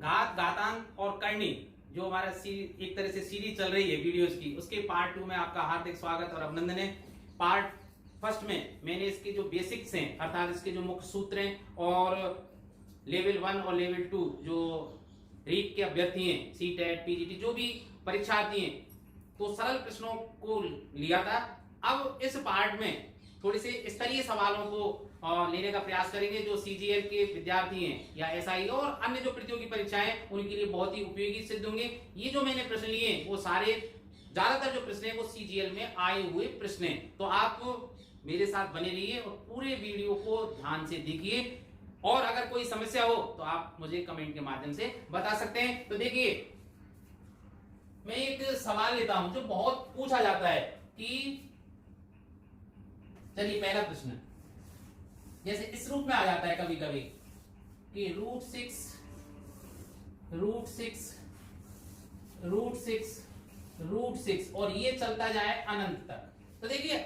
घात, घातांक और करनी जो हमारा एक तरह से सीरीज चल रही है वीडियोस की, उसके पार्ट 2 में आपका हार्दिक स्वागत और अभिनंदन है। पार्ट फर्स्ट में मैंने इसके जो बेसिक्स हैं अर्थात इसके जो मुख्य सूत्र हैं और लेवल 1 और लेवल 2 जो रीट के अभ्यर्थी हैं, सीटेट, पीजीटी जो भी परीक्षार्थी हैं, तो सरल प्रश्नों को लिया था। अब इस पार्ट में थोड़े से स्तरीय सवालों को लेने का प्रयास करेंगे जो सीजीएल के विद्यार्थी हैं या एसआई और अन्य जो प्रतियोगी परीक्षाएं उनके लिए बहुत ही उपयोगी सिद्ध होंगे। ये जो मैंने प्रश्न लिए वो सारे ज्यादातर जो प्रश्न है वो सीजीएल में आए हुए प्रश्न हैं। तो आप मेरे साथ बने रहिए और पूरे वीडियो को ध्यान से देखिए और अगर कोई समस्या हो तो आप मुझे कमेंट के माध्यम से बता सकते हैं। तो देखिए, मैं एक सवाल लेता हूं जो बहुत पूछा जाता है कि चलिए पहला प्रश्न जैसे इस रूप में आ जाता है कभी कभी कि रूट सिक्स और ये चलता जाए अनंत तक। तो देखिए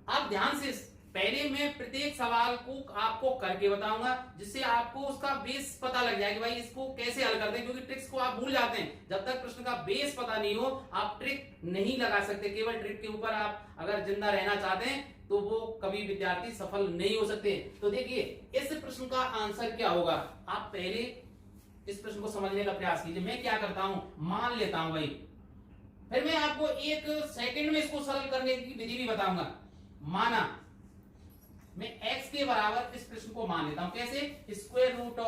आप ध्यान से, पहले मैं प्रत्येक सवाल को आपको करके बताऊंगा जिससे आपको उसका बेस पता लग जाए कि भाई इसको कैसे हल करते हैं, क्योंकि ट्रिक्स को आप भूल जाते हैं। जब तक प्रश्न का बेस पता नहीं हो आप ट्रिक नहीं लगा सकते। केवल ट्रिक के ऊपर आप अगर जिंदा रहना चाहते हैं तो वो कभी विद्यार्थी सफल नहीं हो सकते। तो देखिए इस प्रश्न का आंसर क्या होगा, आप पहले इस प्रश्न को समझने का प्रयास कीजिए। मैं क्या करता हूं, मान लेता हूं भाई, फिर मैं आपको एक सेकंड में इसको सरल करने की विधि भी बताऊंगा। माना मैं x के बराबर इस प्रश्न को मान लेता हूं, कैसे, स्क्वायर रूट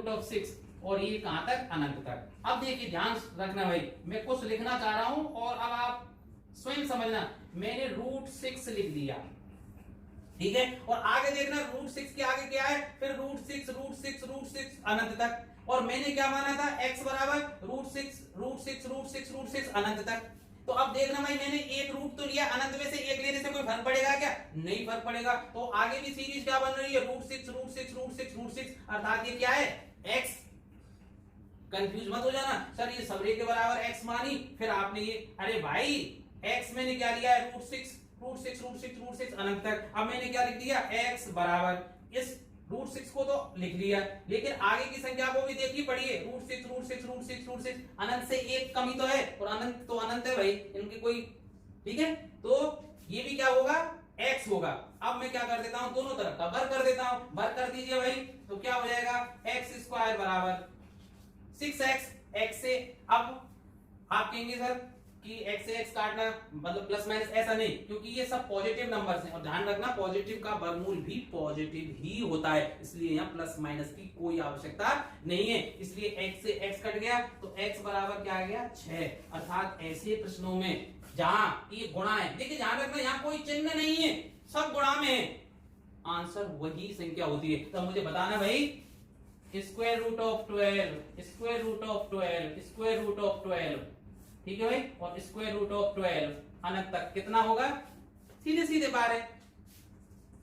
ऑफ 6 और ये कहां तक, अनंत तक। अब देखिए ध्यान रखना भाई, मैं कुछ लिखना चाह रहा हूं और अब आप स्वयं समझना। मैंने रूट 6 लिख दिया, ठीक है, और आगे देखना रूट 6 के आगे क्या है, फिर रूट सिक्स अनंत तक। और मैंने क्या माना था, x बराबर रूट सिक्स अनंत तक। तो अब देखना भाई, मैंने एक रूट तो लिया, अनंत में से एक लेने से कोई फर्क पड़ेगा क्या, नहीं फर्क पड़ेगा। तो आगे भी सीरीज क्या बन रही है, रूट सिक्स अर्थात ये क्या है, x। कंफ्यूज मत हो जाना सर ये सबरे के बराबर x मानी, फिर आपने ये, अरे भाई x मैंने क्या लिया है, रूट सिक्स अनंत तक। अब मैंने क्या लिख दिया, x बराबर इस रूट 6 को तो लिख लिया, लेकिन आगे की संख्या को भी देखनी पड़िए, रूट सिक्स अनंत से एक कमी तो है और अनंत तो अनंत है भाई, इनकी कोई, ठीक है। तो ये भी क्या होगा, x होगा। अब मैं क्या कर देता हूं, दोनों तरफ का भर कर देता हूं, भर कर दीजिए भाई, तो क्या हो जाएगा, x स्क्वायर बराबर 6x। x से अब आप कहेंगे सर कि x से x काटना मतलब प्लस माइनस, ऐसा नहीं, क्योंकि ये सब पॉजिटिव नंबर्स हैं और ध्यान रखना पॉजिटिव का वर्गमूल भी पॉजिटिव ही होता है, इसलिए यहाँ प्लस माइनस की कोई आवश्यकता नहीं है। इसलिए x से x कट गया तो x बराबर क्या आ गया, 6। अर्थात ऐसे प्रश्नों में जहां ये गुणा है, देखिए ध्यान रखना यहाँ कोई चिन्ह नहीं है, सब गुणा में है, आंसर वही संख्या होती है। तो मुझे बताना भाई, स्क्वायर रूट ऑफ 12, ठीक है भाई, और स्क्वायर रूट ऑफ 12 अनंत तक कितना होगा, सीधे सीधे 12,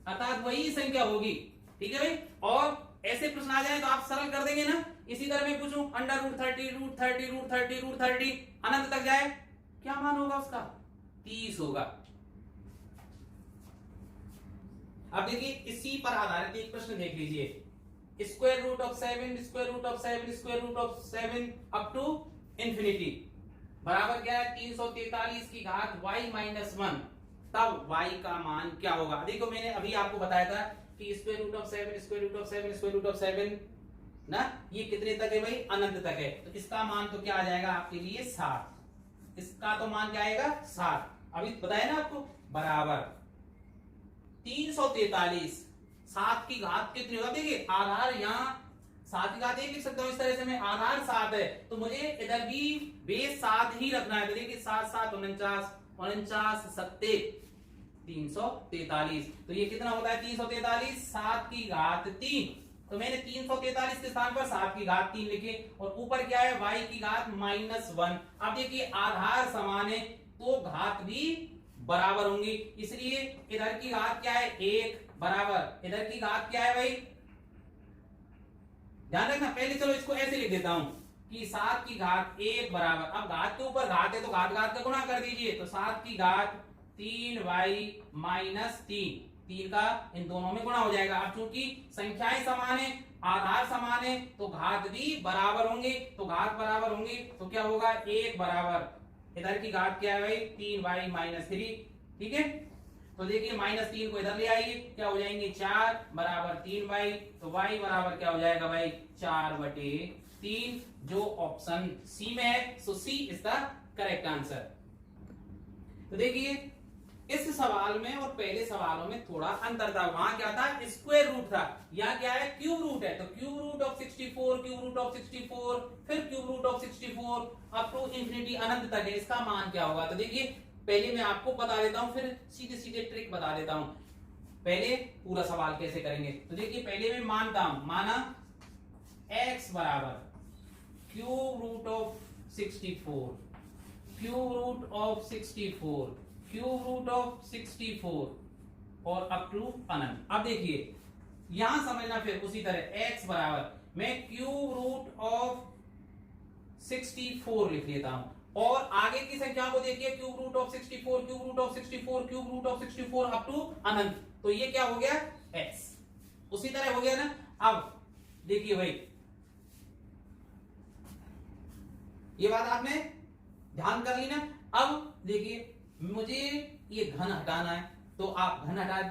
अर्थात वही संख्या होगी, ठीक है भाई। और ऐसे प्रश्न आ जाए तो आप सरल कर देंगे ना। इसी तरह मैं पूछूं अंडर रूट 30 अनंत तक जाए, क्या मान होगा उसका, 30 होगा। अब देखिए इसी पर आधारित एक प्रश्न देख लीजिए, square root of 7 up to infinity बराबर क्या है, 343 की घात y माइनस 1, तब y का मान क्या होगा। देखो मैंने अभी आपको बताया था कि स्क्वायर रूट ऑफ 7 ना, ये कितने तक है भाई, अनंत तक है, तो इसका मान तो क्या आ जाएगा आपके लिए 7, इसका तो मान क्या आएगा 7, अभी बताया ना आपको, बराबर 343, 7 की घात कितनी होगा, देखिए आधार यहाँ 7 की घात 1 लिख सकता हूं, इस तरह से मैं आधार 7 है तो मुझे इधर भी बेस 7 ही रखना है। तो देखिए 7 7 49 सत्ते 343, तो ये कितना होता है 343, 7 की घात 3, तो मैंने 343 के स्थान पर 7 की घात 3 लिखे और ऊपर क्या है, y की घात -1। अब देखिए आधार समान है तो घात भी बराबर होंगी, इसलिए इधर की घात क्या है 1 बराबर इधर की घात क्या है भाई, ध्यान रखना। पहले चलो इसको ऐसे लिख देता हूं कि 7 की घात 1 बराबर, अब घात के ऊपर घात है तो घात घात का गुणा कर दीजिए, तो 7 की घात 3y -3, 3 का इन दोनों में गुणा हो जाएगा। अब चूंकि संख्याएं समान है, आधार समान है, तो घात भी बराबर होंगे। तो घात बराबर होंगे तो क्या होगा, 1 बराबर इधर की घात क्या है भाई, 3y माइनस 3। ठीक है, तो देखिए -3 को इधर ले आइए, क्या हो जाएंगे 4 बराबर 3y, तो y बराबर क्या हो जाएगा भाई 4/3, जो ऑप्शन सी में है। सो सी इज द करेक्ट आंसर। तो देखिए इस सवाल में और पहले सवालों में थोड़ा अंतर था। वहां क्या था, स्क्वायर रूट था, यहाँ क्या है क्यूब रूट है। तो cube root of 64, cube root of 64, फिर cube root of 64 up to infinity अनंत तक है, इसका मान क्या होगा। तो देखिए पहले मैं आपको बता देता हूं, फिर सीधे सीधे ट्रिक बता देता हूं। पहले पूरा सवाल कैसे करेंगे, तो देखिए पहले मैं मानता हूं, माना x बराबर cube root of 64, cube root of 64, cube root of 64 और अप टू अनंत। अब देखिए यहां समझना, फिर उसी तरह x बराबर मैं क्यूब रूट ऑफ 64 लिख लेता हूं, और आगे की संख्या को देखिए cube root of 64, cube root of 64, cube root of 64 up to अनंत। तो ये क्या हो गया x, उसी तरह हो गया ना। अब देखिए भाई ये बात आपने ध्यान कर ली ना। अब देखिए मुझे ये घन हटाना है, तो आप घन हटा,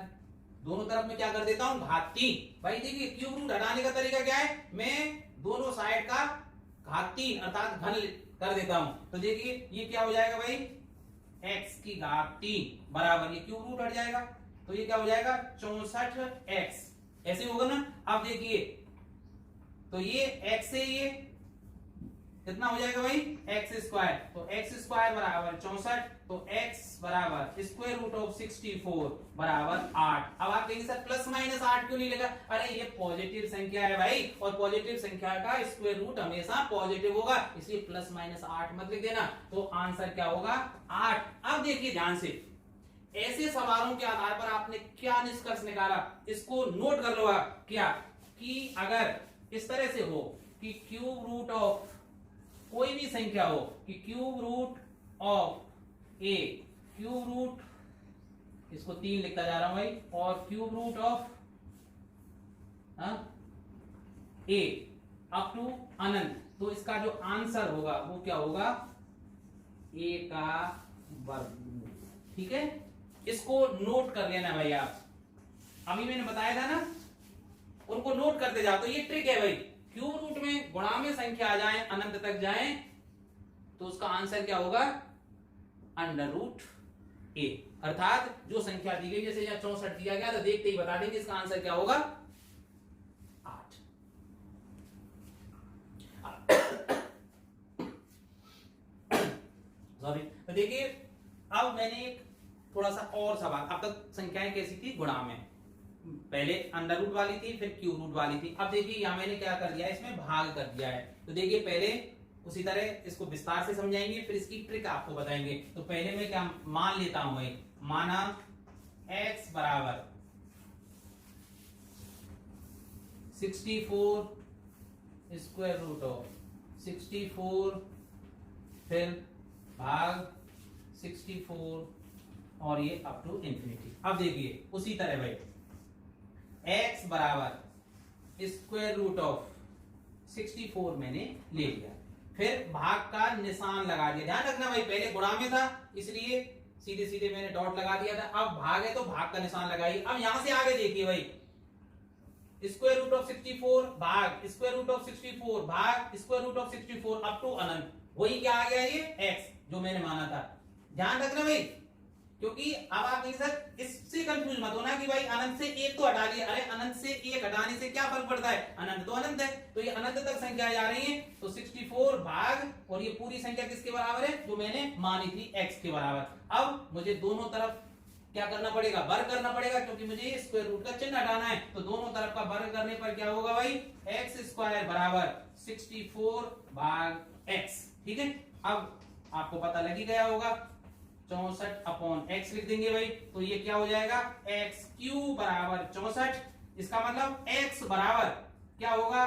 दोनों तरफ में क्या कर देता हूं घात 3। भाई देखिए क्यूब रूट हटाने का तरीका क्या है, मैं दोनों साइड का घात 3 अर्थात घन कर देता हूं। तो देखिए ये क्या हो जाएगा भाई, x की घात 3 बराबर ये क्यूब रूट हट जाएगा, तो ये क्या हो जाएगा 64x, ऐसे होगा ना। अब देखिए तो ये x से ये कितना हो जाएगा भाई x स्क्वायर, तो x स्क्वायर बराबर 64, तो x बराबर स्क्वायर रूट ऑफ 64 बराबर 8। अब आप कहेंगे सर प्लस माइनस 8 क्यों नहीं लगा, अरे ये पॉजिटिव संख्या है भाई, और पॉजिटिव संख्या का स्क्वायर रूट हमेशा पॉजिटिव होगा, इसलिए प्लस माइनस 8 मत लिख देना। तो आंसर क्या होगा 8। अब देखिए ध्यान से, ऐसे सवालों के आधार पर आपने क्या निष्कर्ष निकाला, इसको नोट कर लो क्या, कि अगर इस तरह से हो कि क्यूब रूट ऑफ कोई भी संख्या हो, कि cube root of a, cube root, इसको 3 लिखता जा रहा हूं भाई, और cube root of a up to अनंत, तो इसका जो आंसर होगा वो क्या होगा ए का वर्गमूल। ठीक है, इसको नोट कर लेना भाई आप, अभी मैंने बताया था ना, उनको नोट करते जाओ। तो ये ट्रिक है भाई, क्यूब रूट में गुणा में संख्या आ जाए अनंत तक जाए, तो उसका आंसर क्या होगा अंडर रूट ए, अर्थात जो संख्या दी गई, जैसे यहाँ 64 दिया गया, तो देखते ही बता देंगे इसका आंसर क्या होगा 8। सॉरी, तो देखिए अब मैंने एक थोड़ा सा और सवाल, अब तक संख्याएं कैसी थी गुणा में, पहले अंडर रूट वाली थी, फिर क्यूब रूट वाली थी। अब देखिए यहां मैंने क्या कर दिया है, इसमें भाग कर दिया है। तो देखिए पहले उसी तरह इसको विस्तार से समझाएंगे, फिर इसकी ट्रिक आपको बताएंगे। तो पहले मैं क्या मान लेता हूं भाई, माना x बराबर 64 स्क्वायर रूट ऑफ 64 फिर भाग 64 और ये अप टू इंफिनिटी। अब देखिए उसी तरह भाई x बराबर स्क्वायर रूट ऑफ 64 मैंने ले लिया, फिर भाग का निशान लगा दिया। ध्यान रखना भाई पहले गुणा में था इसलिए सीधे सीधे मैंने डॉट लगा दिया था, अब भाग है तो भाग का निशान लगाइए। अब यहां से आगे देखिए भाई स्क्वायर रूट ऑफ 64 भाग स्क्वायर रूट ऑफ 64 भाग square root of 64 up to अनंत, वही क्या आ गया ये x जो मैंने माना था। ध्यान रखना भाई, क्योंकि अब आप नहीं सर इससे कंफ्यूज मत होना कि भाई अनंत से एक तो हटा लिया, अरे अनंत से एक हटाने से क्या फर्क पड़ता है, अनंत तो अनंत है, तो ये अनंत तक संख्या जा रही है, तो 64 भाग और ये पूरी संख्या किसके बराबर है जो मैंने मानी थी x के बराबर। अब मुझे दोनों तरफ क्या करना पड़ेगा, वर्ग करना पड़ेगा, क्योंकि मुझे स्क्वायर रूट का चिन्ह हटाना है। तो दोनों तरफ का वर्ग करने पर क्या होगा भाई x स्क्वायर बराबर 64 भाग x। ठीक है, अब आपको पता लग ही गया होगा 64 अपॉन x लिख देंगे भाई, तो ये क्या हो जाएगा x क्यूब बराबर 64, इसका मतलब x बराबर क्या होगा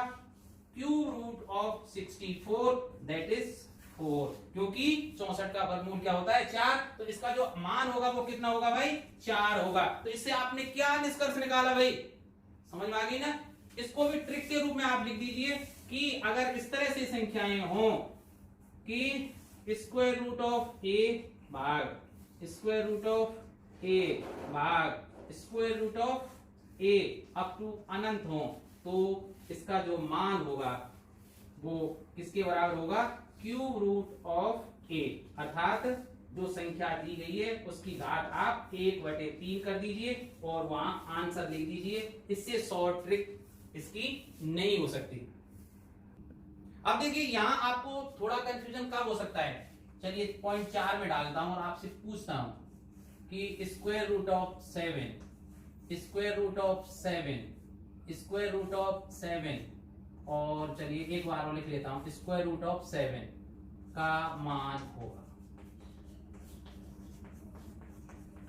cube root of 64 that is 4, क्योंकि 64 का वर्गमूल क्या होता है 4, तो इसका जो मान होगा वो कितना होगा भाई 4 होगा। तो इससे आपने क्या निष्कर्ष निकाला भाई, समझ में आ गई ना। इसको भी ट्रिक के रूप में आप लिख दीजिए कि अगर इस तरह से संख्याएं हों कि स्क्वायर रूट ऑफ ए भाग स्क्वायर रूट ऑफ ए भाग square root of a up to अनंत हो, तो इसका जो मान होगा वो किसके बराबर होगा, क्यूब रूट ऑफ ए, अर्थात जो संख्या दी गई है उसकी घात आप 1/3 कर दीजिए और वहां आंसर लिख दीजिए। इससे शॉर्ट ट्रिक इसकी नहीं हो सकती। अब देखिए यहां आपको थोड़ा कंफ्यूजन कब हो सकता है, चलिए पॉइंट 4 में डालता हूं और आपसे पूछता हूं कि square root of 7 square root of 7 square root of 7 और चलिए एक बार और लिख लेता हूं स्क्वायर रूट ऑफ 7 का मान होगा।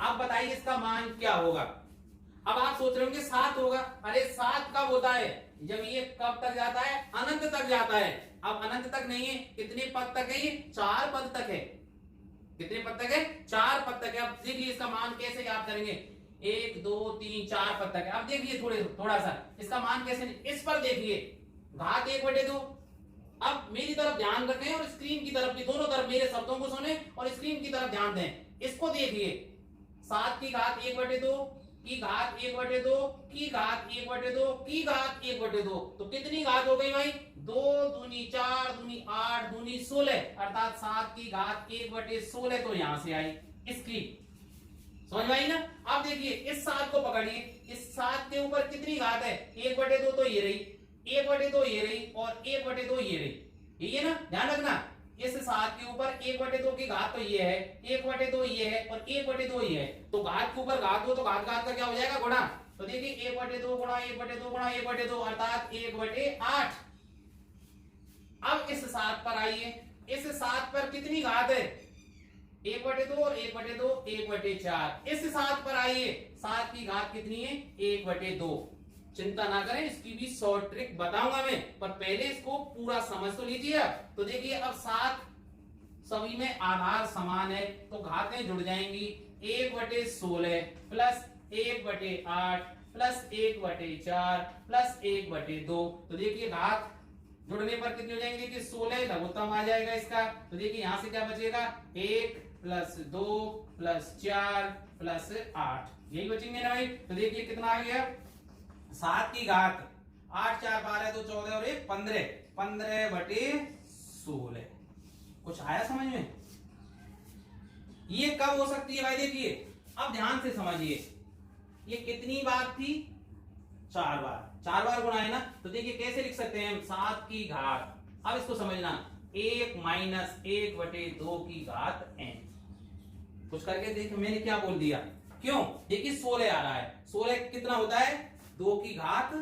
अब बताइए इसका मान क्या होगा। अब आप सोच रहे होंगे 7 होगा, अरे 7 कब होता है, जब ये कब तक जाता है, अनंत तक जाता है। अब अनंत तक नहीं है, कितने पद तक है, ये 4 पद तक है। कितने पद तक है, 4 पद तक है। अब देखिए इसका मान कैसे ज्ञात करेंगे, 1 2 3 4 पद तक है। अब देखिए थोड़ा सा इसका मान कैसे, इस पर देखिए घात 1/2। अब मेरी तरफ ध्यान रखें और स्क्रीन की तरफ भी, दोनों तरफ मेरे शब्दों को सुने और स्क्रीन की तरफ ध्यान दें। इसको देखिए 7 की घात 1/2 की घात 1/2 की घात 1/2 की घात 1/2, तो कितनी घात हो गई भाई, 2 दूनी 4 दूनी 8 दूनी 16, अर्थात 7 की घात 1/16 तो यहां से आई इसकी, समझ में आई ना। अब देखिए इस 7 को पकड़िए, इस 7 के ऊपर कितनी घात है, 1/2 तो ये रही, 1/2 ये रही और 1/2 ये रही, ये ना ध्यान रखना। इस 7 के ऊपर 1/2 की घात तो ये है, 1/2 ये है और 1/2 ये है, तो घात के ऊपर घात हो तो घात घात का क्या हो जाएगा, गुणा। तो देखिए 1/2 गुणा 1/2 गुणा 1/2 अर्थात 1/8। अब इस 7 पर आइए, इस 7 पर कितनी घात है, 1/2 और 1/2 1/4। इस 7 पर आइए, 7 की घात कितनी है, 1/2। चिंता ना करें, इसकी भी शॉर्ट ट्रिक बताऊंगा मैं, पर पहले इसको पूरा समझ तो लीजिए। तो देखिए अब 7 सभी में आधार समान है तो घातें जुड़ जाएंगी, 1/16 प्लस 1/8 प्लस 1/4 प्लस 1/2। तो देखिए घात जुड़ने पर कितनी हो जाएंगी कि 16 लघुत्तम आ जाएगा इसका। तो देखिए यहां से क्या बचेगा, 1 प्लस 2 प्लस 4 प्लस 8, यही बचेंगे ना भाई। तो देखिए कितना आ गया, 7 की घात 8 4 12 2 14 और 1 15, 15/16। कुछ आया समझ में, ये कब हो सकती है भाई, देखिए अब ध्यान से समझिए, ये कितनी बार थी, 4 बार, 4 बार गुणा है ना। तो देखिए कैसे लिख सकते हैं हम, 7 की घात, अब इसको समझना, 1 माइनस 1/2 की घात n। कुछ करके देखिए मैंने क्या बोल दिया, क्यों, देखिए 16 आ रहा है, 16 कितना होता है, 2 की घात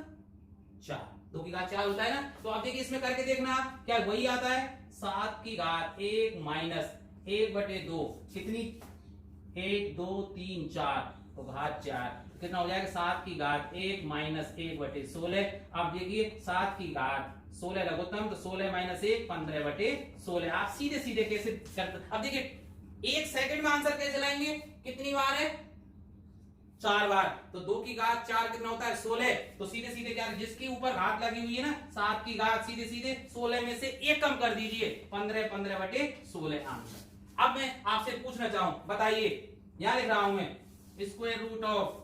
4, 2 की घात 4 होता है ना। तो अब देखिए इसमें करके देखना क्या वही आता है, 7 की घात 1 माइनस 1/2 कितनी, 1 2 3 4, तो घात 4 कितना हो जाएगा, 7 की घात 1 माइनस 1/16। अब देखिए 7 की घात 16 लघुत्तम, तो 16 माइनस 1 15/16। आप सीधे सीधे कैसे करते, अब देखिए 1 सेकंड में आंसर कैसे लाएंगे, कितनी बार है, 4 बार। तो 2 की घात 4 कितना होता है, 16। तो सीधे सीधे क्या, जिसके ऊपर घात लगी हुई है ना 7 की घात, सीधे सीधे 16 में से 1 कम कर दीजिए, 15/16 आंसर। अब मैं आपसे पूछना चाहूं, बताइए, यहां लिख रहा हूं मैं square root of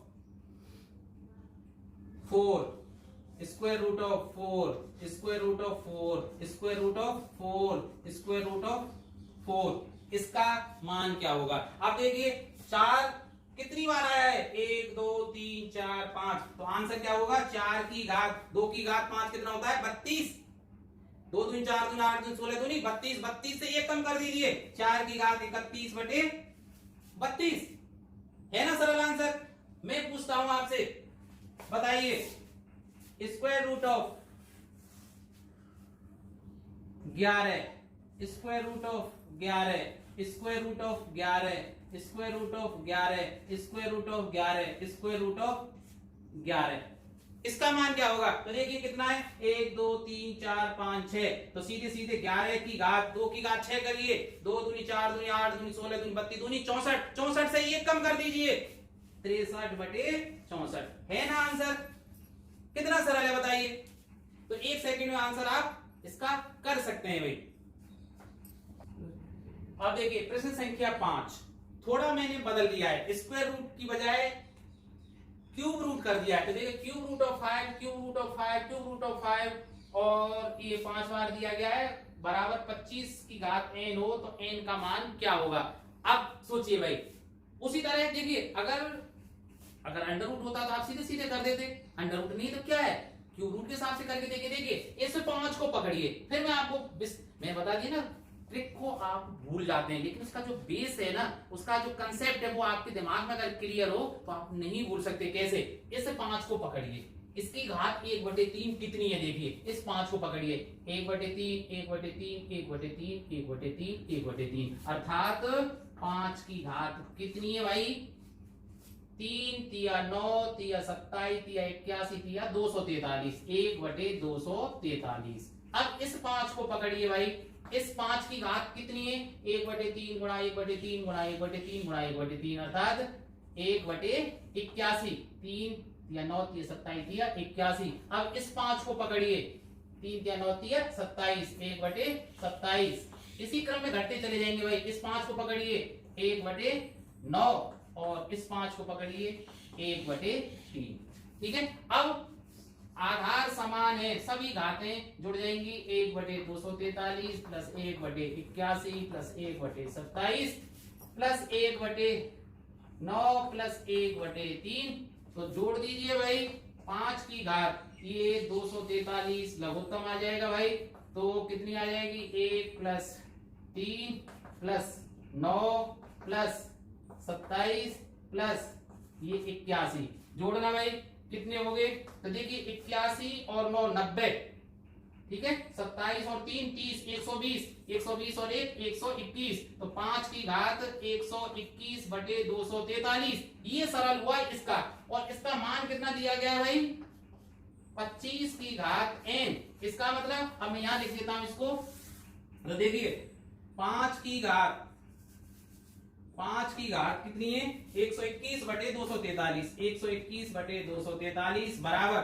4 square root of 4 square root of 4 square root of 4 square root of 4, इसका मान क्या होगा। अब देखिए 4 कितनी बार आया है, 1 2 3 4 5, तो आंसर क्या होगा, 4 की घात 2 की घात 5 कितना होता है, 32। 2 दूनी 4 दूनी 8 दूनी 16 दूनी 32, 32 से 1 कम कर दीजिए, 4 की घात 31/32 है ना सरल आंसर। मैं पूछता हूं आपसे, बताइए square root of 11 square root of 11 square root of 11 square root of 11 square root of 11 square root of 11, इसका मान क्या होगा? तो देखिए कितना है, 1 2 3 4 5 6, तो सीधे सीधे 11 की घात 2 की घात 6 करिए, 2 दूनी 4 दूनी 8 दूनी 16 दूनी 32 दूनी 64, 64 से ये कम कर दीजिए, 63/64 है ना आंसर? कितना सरल है बताइए। तो 1 सेकंड में आंसर आप इसका कर सकते हैं भाई। अब देखिए प्रश्न संख्या 5, थोड़ा मैंने बदल दिया है, स्क्वायर रूट की बजाय क्यूब रूट कर दिया है। तो देखिए cube root of 5, cube root of 5, cube root of 5, और ये 5 बार दिया गया है, बराबर 25 की घात n हो, तो n का मान क्या होगा? अब सोचिए भाई, उसी तरह देखिए अगर अंडर रूट होता तो आप सीधे सीधे कर देते, अंडर रूट नहीं तो क्या है, क्यूब रूट के हिसाब से करके देखिए इस 5 को पकड़िए, फिर मैं आपको मैं बता दिया ना, ट्रिक को आप भूल जाते हैं, लेकिन उसका जो बेस है ना, उसका जो कंसेप्ट है वो आपके दिमाग में अगर क्लियर हो तो आप नहीं भूल सकते। कैसे? इस 5 को पकड़िए, इसकी घात 1/3 कितनी है देखिए, इस 5 को पकड़िए, 1/3 1/3 1/3 1/3 1/3, अर्थात 5 की घात कितनी है भाई? 3 तिया 9 तिया 27 तिया 81 तिया 243, 1/243। अब इस 5 को पकड़िए भाई, इस 5 की घात कितनी है? 1/3 गुणा 1/3 गुणा 1/3 गुणा 1/3, अर्थात 1/81, 3 या 9 तिया 27 तिया 81। अब इस 5 को पकड़िए, 3 तिया 9 तिया 27, 1/27। इसी क्रम में घटते चले जाएंगे भाई, इस 5 को पकड़िए 1/9, और इस 5 को पकड़िए 1/3। ठीक है, अब आधार समान है, सभी घातें जुड़ जाएंगी, 1/243 प्लस 1/81 प्लस 1/27 प्लस 1/9 प्लस 1/3, तो जोड़ दीजिए भाई 5 की घात, ये 243 लघुत्तम आ जाएगा भाई, तो कितनी आ जाएगी? 1 प्लस 3 प्लस 9 प्लस 27 प्लस ये 81, जोड़ना भाई कितने हो गए? तो देखिए 81 और 9 90, ठीक है, 27 और 3 30, 120, 120 और 1 121, तो 5 की घात 121/243, ये सरल हुआ इसका। और इसका मान कितना दिया गया है भाई? 25 की घात n। इसका मतलब अब मैं यहां लिख देता हूं इसको, तो देखिए 5 की घात कितनी है? 121/243, 121/243 बराबर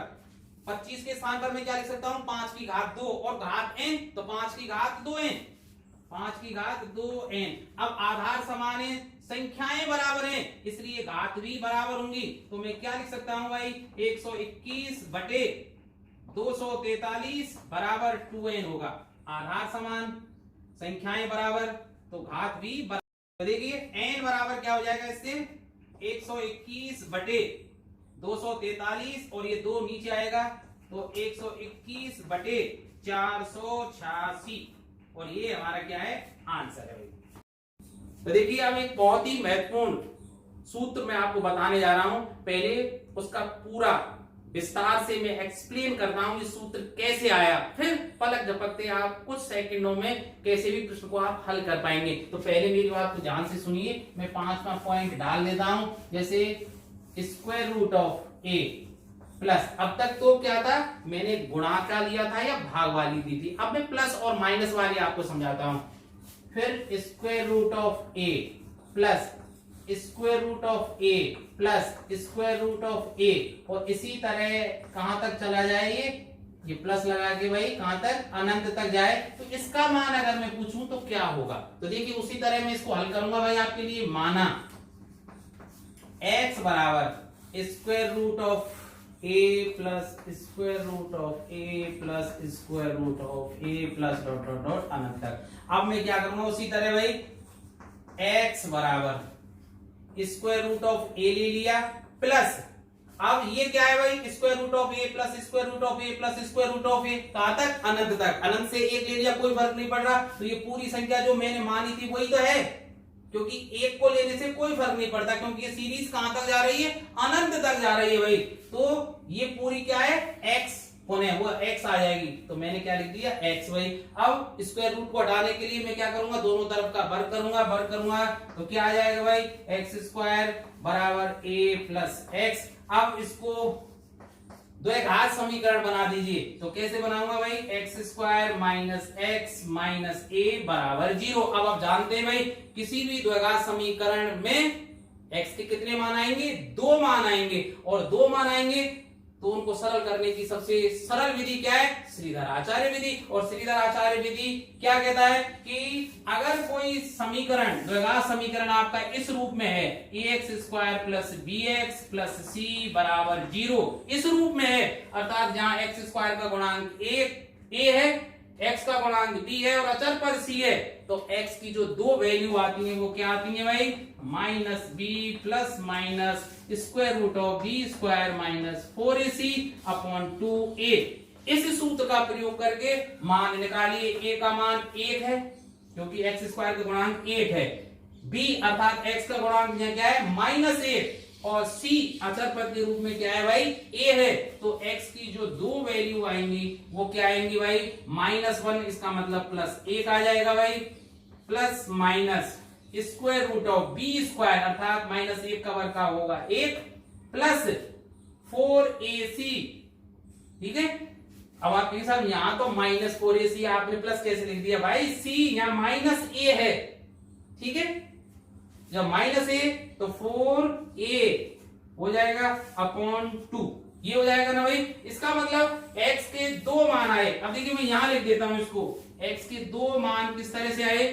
25 के स्थान पर मैं क्या लिख सकता हूं? 5 की घात 2 और घात n, तो 5 की घात 2n, 5 की घात 2n। अब आधार समान है, संख्याएं बराबर हैं, इसलिए घात भी बराबर होंगी, तो मैं क्या लिख सकता हूं भाई? 121/243 बराबर 2n होगा। आधार समान, संख्याएं बराबर, तो घात भी बराबर। तो देखिए n बराबर क्या हो जाएगा इससे? 121/243, और ये 2 नीचे आएगा, तो 121/486, और ये हमारा क्या है? आंसर है। तो देखिए अब एक बहुत ही महत्वपूर्ण सूत्र मैं आपको बताने जा रहा हूं, पहले उसका पूरा विस्तार से मैं एक्सप्लेन करता हूं ये सूत्र कैसे आया, फिर पलक झपकते आप कुछ सेकंडों में कैसे भी प्रश्न को आप हल कर पाएंगे। तो पहले मेरी बात को ध्यान से सुनिए, मैं 5वां पॉइंट डाल देता हूं, जैसे square root of A plus, अब तक तो क्या था, मैंने गुणा का लिया था या भाग वाली दी थी, अब मैं प्लस और माइनस वाली आपको समझाता हूं। फिर square root of A plus square root of A plus square root of a, और इसी तरह कहां तक चला जाए, ये प्लस लगा के भाई कहां तक? अनंत तक जाए। तो इसका मान अगर मैं पूछूं तो क्या होगा? तो देखिए उसी तरह मैं इसको हल करूंगा भाई आपके लिए। माना x बराबर square root of A plus square root of A plus square root of A plus dot dot dot अनंत तक। अब मैं क्या करूंगा उसी तरह भाई, x बराबर स्क्वायर रूट ऑफ ए ले लिया प्लस, अब ये क्या है भाई? Square root of A plus square root of A plus square root of a, कहां तक? अनंत तक। अनंत से एक ले लिया, कोई फर्क नहीं पड़ रहा, तो ये पूरी संख्या जो मैंने मानी थी वही तो है, क्योंकि एक को लेने से कोई फर्क नहीं पड़ता, क्योंकि ये सीरीज कहां तक जा रही है? अनंत तक जा रही है भाई। तो ये पूरी क्या है? x होने, वो x आ जाएगी, तो मैंने क्या लिख दिया? x भाई। अब स्क्वायर रूट को हटाने के लिए मैं क्या करूंगा? दोनों तरफ का वर्ग करूंगा, तो क्या आ जाएगा भाई? x² बराबर a प्लस x। अब इसको द्विघात समीकरण बना दीजिए। तो कैसे बनाऊंगा भाई, x square minus x minus a बराबर 0। अब आप जानते हैं भाई किसी भी द्विघात समीकरण में x के कितने मान आएंगे, 2 मान आएंगे, और 2 मान आएंगे तो उनको सरल करने की सबसे सरल विधि क्या है, श्रीधर आचार्य विधि। और श्रीधर आचार्य विधि क्या कहता है कि अगर कोई समीकरण, द्विघात समीकरण आपका इस रूप में है, ax square plus bx plus c बराबर 0, इस रूप में है, अर्थात जहां x स्क्वायर का गुणांक a है, x का गुणांक b है और अचर पद c है, तो x की जो 2 वैल्यू आती है वो क्या आती है भाई, minus b plus minus square root of B square minus 4ac upon 2a। इस सूत्र का प्रयोग करके मान निकालिए। a का मान 1 है क्योंकि x स्क्वायर का गुणांक 8 है, b अर्थात x का गुणांक क्या है, माइनस 8, और c अचर पद के रूप में क्या है भाई, a है। तो x की जो 2 वैल्यू आएंगी वो क्या आएंगी भाई, -1, इसका मतलब प्लस 1 आ जाएगा भाई, plus minus square root of B square अर्थात -1 का वर्ग का होगा 1 प्लस 4ac। ठीक है, अब आप ये सब यहां तो -4ac आपने प्लस कैसे लिख दिया भाई, c यहां -a है। ठीक है, जब -a तो 4a हो जाएगा अपॉन 2, ये हो जाएगा ना भाई। इसका मतलब x के 2 मान आए। अब देखिए मैं यहां लिख देता हूं इसको, x के 2 मान किस तरह से आए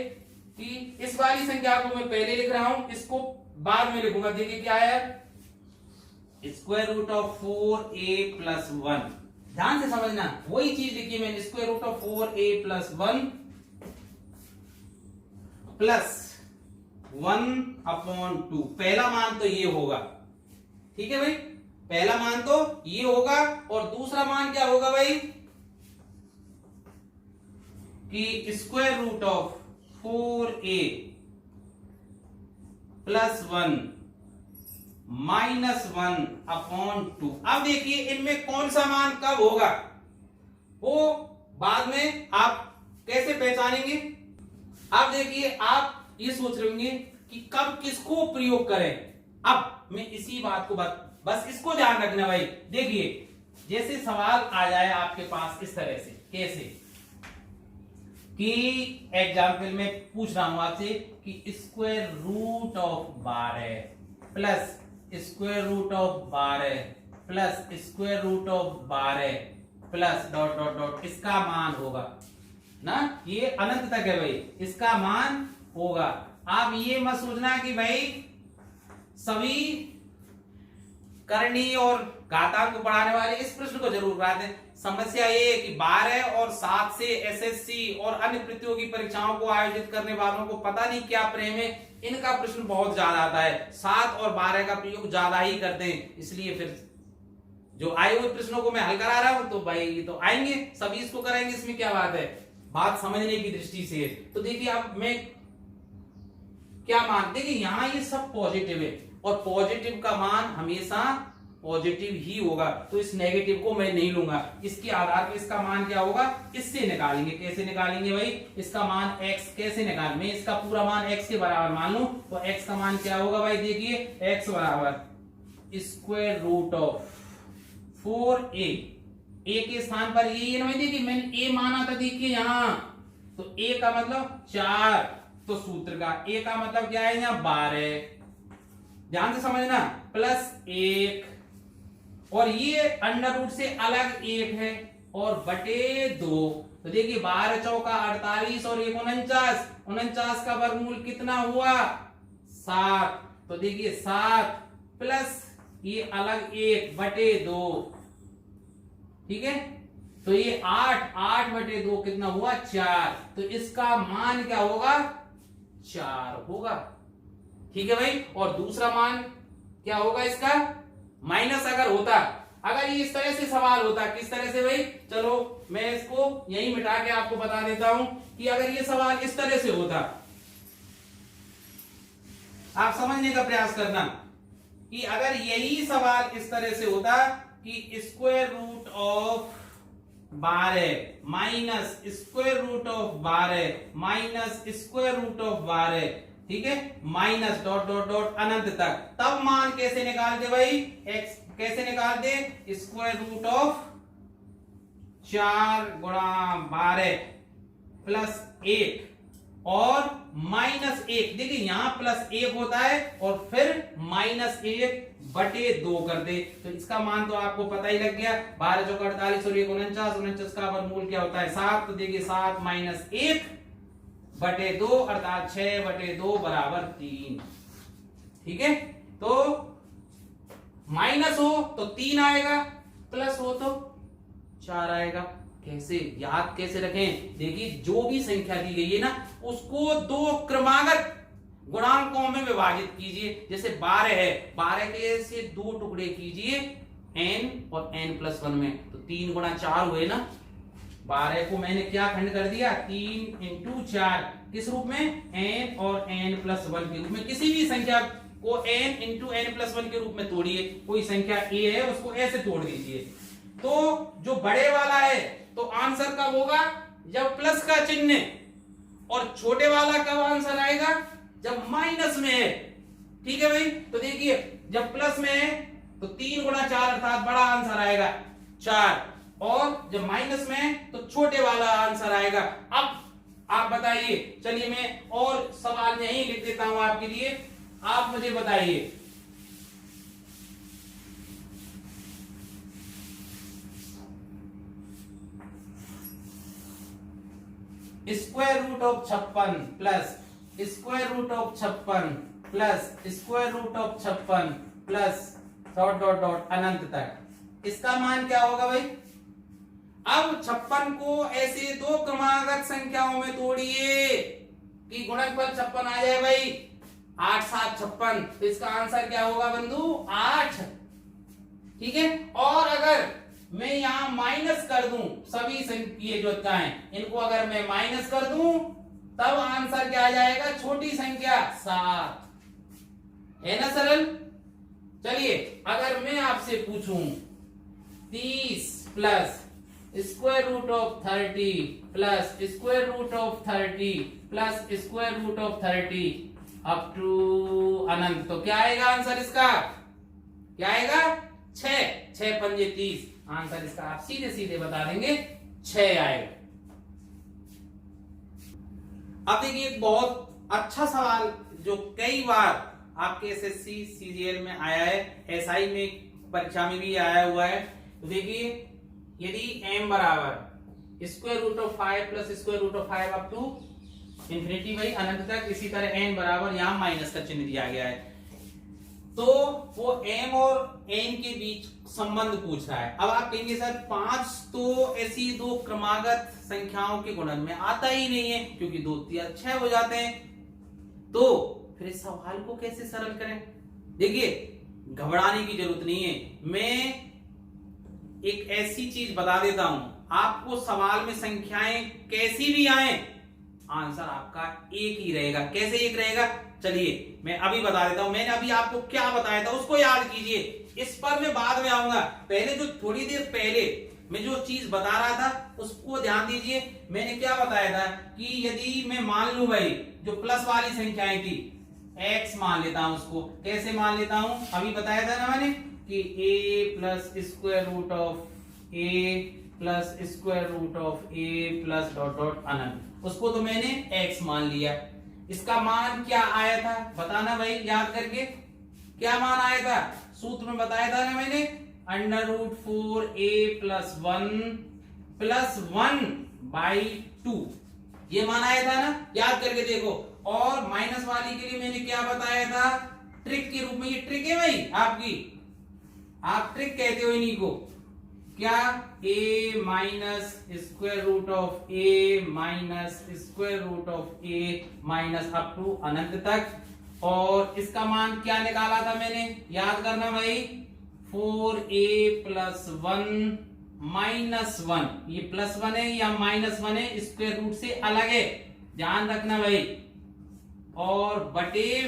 कि इस वाली संख्या को मैं पहले लिख रहा हूं, इसको बाद में लिखूंगा। देखिए क्या है, square root of 4a plus 1, ध्यान से समझना, वही चीज लिखी मैंने, square root of 4a plus 1 plus 1 upon 2। पहला मान तो ये होगा, ठीक है भाई, पहला मान तो ये होगा, और दूसरा मान क्या होगा भाई कि square root of 4a plus 1 minus 1 upon 2। अब देखिए इनमें कौन सा मान कब होगा वो बाद में आप कैसे पहचानेंगे। अब देखिए आप ये सोच रहे होंगे कि कब किसको प्रयोग करें। अब मैं इसी बात को बस इसको ध्यान रखना भाई। देखिए जैसे सवाल आ जाए आपके पास इस तरह से, कैसे कि एग्जाम्पल में पूछ रहा हूं आपसे कि square root of 12 plus square root of 12 plus square root of 12 plus dot dot dot, इसका मान होगा ना, ये अनंत तक है भाई, इसका मान होगा। आप ये मत सोचना कि भाई सभी करणी और घातांक को पढ़ाने वाले इस प्रश्न को जरूर करा दें। समस्या ये है कि 12 और 7 से एसएससी और अन्य प्रतियोगी परीक्षाओं को आयोजित करने वालों को पता नहीं क्या प्रेम है, इनका प्रश्न बहुत ज्यादा आता है, 7 और 12 का प्रयोग ज्यादा ही करते हैं, इसलिए फिर जो आए हुए प्रश्नों को मैं हल करा रहा हूं, तो भाई ये तो आएंगे, सभी इसको कराएंगे, इसमें क्या बात है, बात समझने की दृष्टि से। तो देखिए अब मैं क्या मान, देखिए यहां ये सब पॉजिटिव है और पॉजिटिव का मान हमेशा पॉजिटिव ही होगा, तो इस नेगेटिव को मैं नहीं लूंगा। इसके आधार पर इसका मान क्या होगा, इससे निकालेंगे। कैसे निकालेंगे भाई, इसका मान x कैसे निकाल, मैं इसका पूरा मान x के बराबर मान लूं तो x का मान क्या होगा भाई, देखिए x बराबर square root of 4a, a के स्थान पर ये ना, देखिए मैंने a माना था, देखिए यहां तो a का मतलब 4, तो सूत्र का a का मतलब क्या है यहाँ 12, ध्यान से समझना, प्लस 1, और ये अंडर रूट से अलग 1 है और बटे 2, तो देखिए 12 चौका 48 और 1 49, 49 का वर्गमूल कितना हुआ 7, तो देखिए 7 प्लस ये अलग 1 बटे 2, ठीक है, तो ये 8 बटे 2 कितना हुआ 4, तो इसका मान क्या होगा 4 होगा, ठीक है भाई। और दूसरा मान क्या होगा इसका, माइनस अगर होता, अगर ये इस तरह से सवाल होता, किस तरह से भाई, चलो मैं इसको यही मिटा के आपको बता देता हूं कि अगर ये सवाल इस तरह से होता, आप समझने का प्रयास करना कि अगर यही सवाल इस तरह से होता कि square root of 12 minus square root of 12 minus square root of 12 ठीक है, माइनस डॉट डॉट डॉट अनंत तक। तब मान कैसे निकालते भाई, एक्स कैसे निकालते, स्क्वायर रूट ऑफ 4 गुणा 12 प्लस 1 और माइनस 1। देखिए यहां प्लस 1 होता है और फिर माइनस 1 बटे 2 कर दे, तो इसका मान तो आपको पता ही लग गया, 12 चौका 48 और 1 49, 49 का वर्गमूल क्या होता है 7। तो देखिए 7 माइनस 1 बटे 2 अर्थात 6 बटे 2 बराबर 3। ठीक है, तो माइनस हो तो 3 आएगा, प्लस हो तो 4 आएगा। कैसे याद कैसे रखें, देखिए जो भी संख्या दी गई है ना उसको दो क्रमागत गुणांकों में विभाजित कीजिए। जैसे 12 है, 12 के से 2 टुकड़े कीजिए n और n प्लस 1 में, तो 3 गुणा 4 हुए ना। 12 को मैंने क्या खंड कर दिया, 3 इंटू 4, किस रूप में, n और n प्लस 1 के रूप में। किसी भी संख्या को n इंटू n प्लस 1 के रूप में तोड़िए, कोई संख्या a है उसको ऐसे तोड़ दीजिए। तो जो बड़े वाला है तो आंसर कब होगा, जब प्लस का चिन्ह, और छोटे वाला कब आंसर आएगा, जब माइनस में है। ठीक है भाई, तो देखिए जब प्लस में है तो 3 गुणा 4 अर्थात बड़ा आंसर आएगा 4, और जब माइनस में है तो छोटे वाला आंसर आएगा। अब आप बताइए, चलिए मैं और सवाल यहीं लिख देता हूं आपके लिए, आप मुझे बताइए square root of 56 plus square root of 56 plus square root of 56 plus dot dot dot अनंत तक, इसका मान क्या होगा भाई। अब 56 को ऐसे दो क्रमागत संख्याओं में तोड़िए कि गुणनफल 56 आ जाए भाई, 8 7 56, तो इसका आंसर क्या होगा बंधु, 8। ठीक है, और अगर मैं यहां माइनस कर दूं सभी ये जो हैं इनको अगर मैं माइनस कर दूं तब आंसर क्या आ जाएगा, छोटी संख्या 7, है ना सरल। चलिए अगर मैं आपसे पूछूं 30 plus square root of 30 plus square root of 30 plus square root of 30 up to अनंत, तो क्या आएगा आंसर इसका, क्या आएगा, 6 6 पंजे 30, आंसर इसका आप सीधे सीधे बता देंगे 6 आएगा। अब देखिए एक बहुत अच्छा सवाल जो कई बार आपके एसएससी सीजीएल में आया है, एसआई में परीक्षा में भी आया हुआ है। तो देखिए यदि m बराबर square root of 5 plus square root of 5 up to infinity भाई अनंत तक, इसी तरह n बराबर यहां माइनस का चिन्ह दिया गया है, तो वो m और n के बीच संबंध पूछ रहा है। अब आप कहेंगे सर 5 तो ऐसी दो क्रमागत संख्याओं के गुणन में आता ही नहीं है क्योंकि 2 3 6 हो जाते हैं, तो फिर इस सवाल को कैसे सरल करें। देखिए घबराने की जरूरत नहीं है, मैं एक ऐसी चीज बता देता हूं, आपको सवाल में संख्याएं कैसी भी आए आंसर आपका एक ही रहेगा। कैसे एक रहेगा, चलिए मैं अभी बता देता हूं। मैंने अभी आपको क्या बताया था उसको याद कीजिए, इस पर मैं बाद में आऊंगा। पहले जो थोड़ी देर पहले मैं जो चीज बता रहा था उसको ध्यान दीजिए। मैंने क्या बताया था कि यदि मैं मान लूं भाई जो प्लस वाली संख्याएं थी x मान लेता हूं, उसको कैसे मान लेता हूं, अभी बताया था ना मैंने कि a plus square root of a plus square root of a plus dot dot अनंत, उसको तो मैंने x मान लिया। इसका मान क्या आया था बताना भाई, याद करके क्या मान आया था, सूत्र में बताया था ना मैंने, under root 4a plus 1 by 2, ये मान आया था ना, याद करके देखो। और माइनस वाली के लिए मैंने क्या बताया था, ट्रिक के रूप में, ये ट्रिक है भाई आपकी, आप ट्रिक कहते हो इन्हीं को, क्या a minus square root of a minus square root of a minus up to अनंत तक। और इसका मान क्या निकाला था मैंने, याद करना भाई, 4a प्लस 1 माइनस 1, ये प्लस 1 है या माइनस 1 है, स्क्वायर रूट से अलग है, ध्यान रखना भाई, और बटे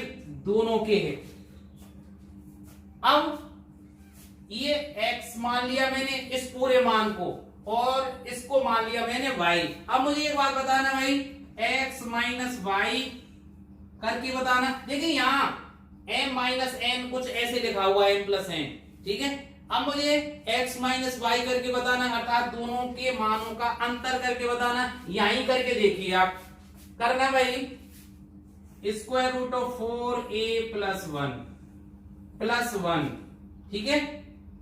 दोनों के है। अब ये x मान लिया मैंने इस पूरे मान को, और इसको मान लिया मैंने y। अब मुझे एक बात बताना भाई, x माइनस y करके बताना। देखिए यहाँ m माइनस n कुछ ऐसे लिखा हुआ है m प्लस n, ठीक है। अब मुझे x माइनस वाई करके बताना, अर्थात दोनों के मानों का अंतर करके बताना। यहीं करके देखिए आप, करना भाई square root of 4a plus one, ठीक है,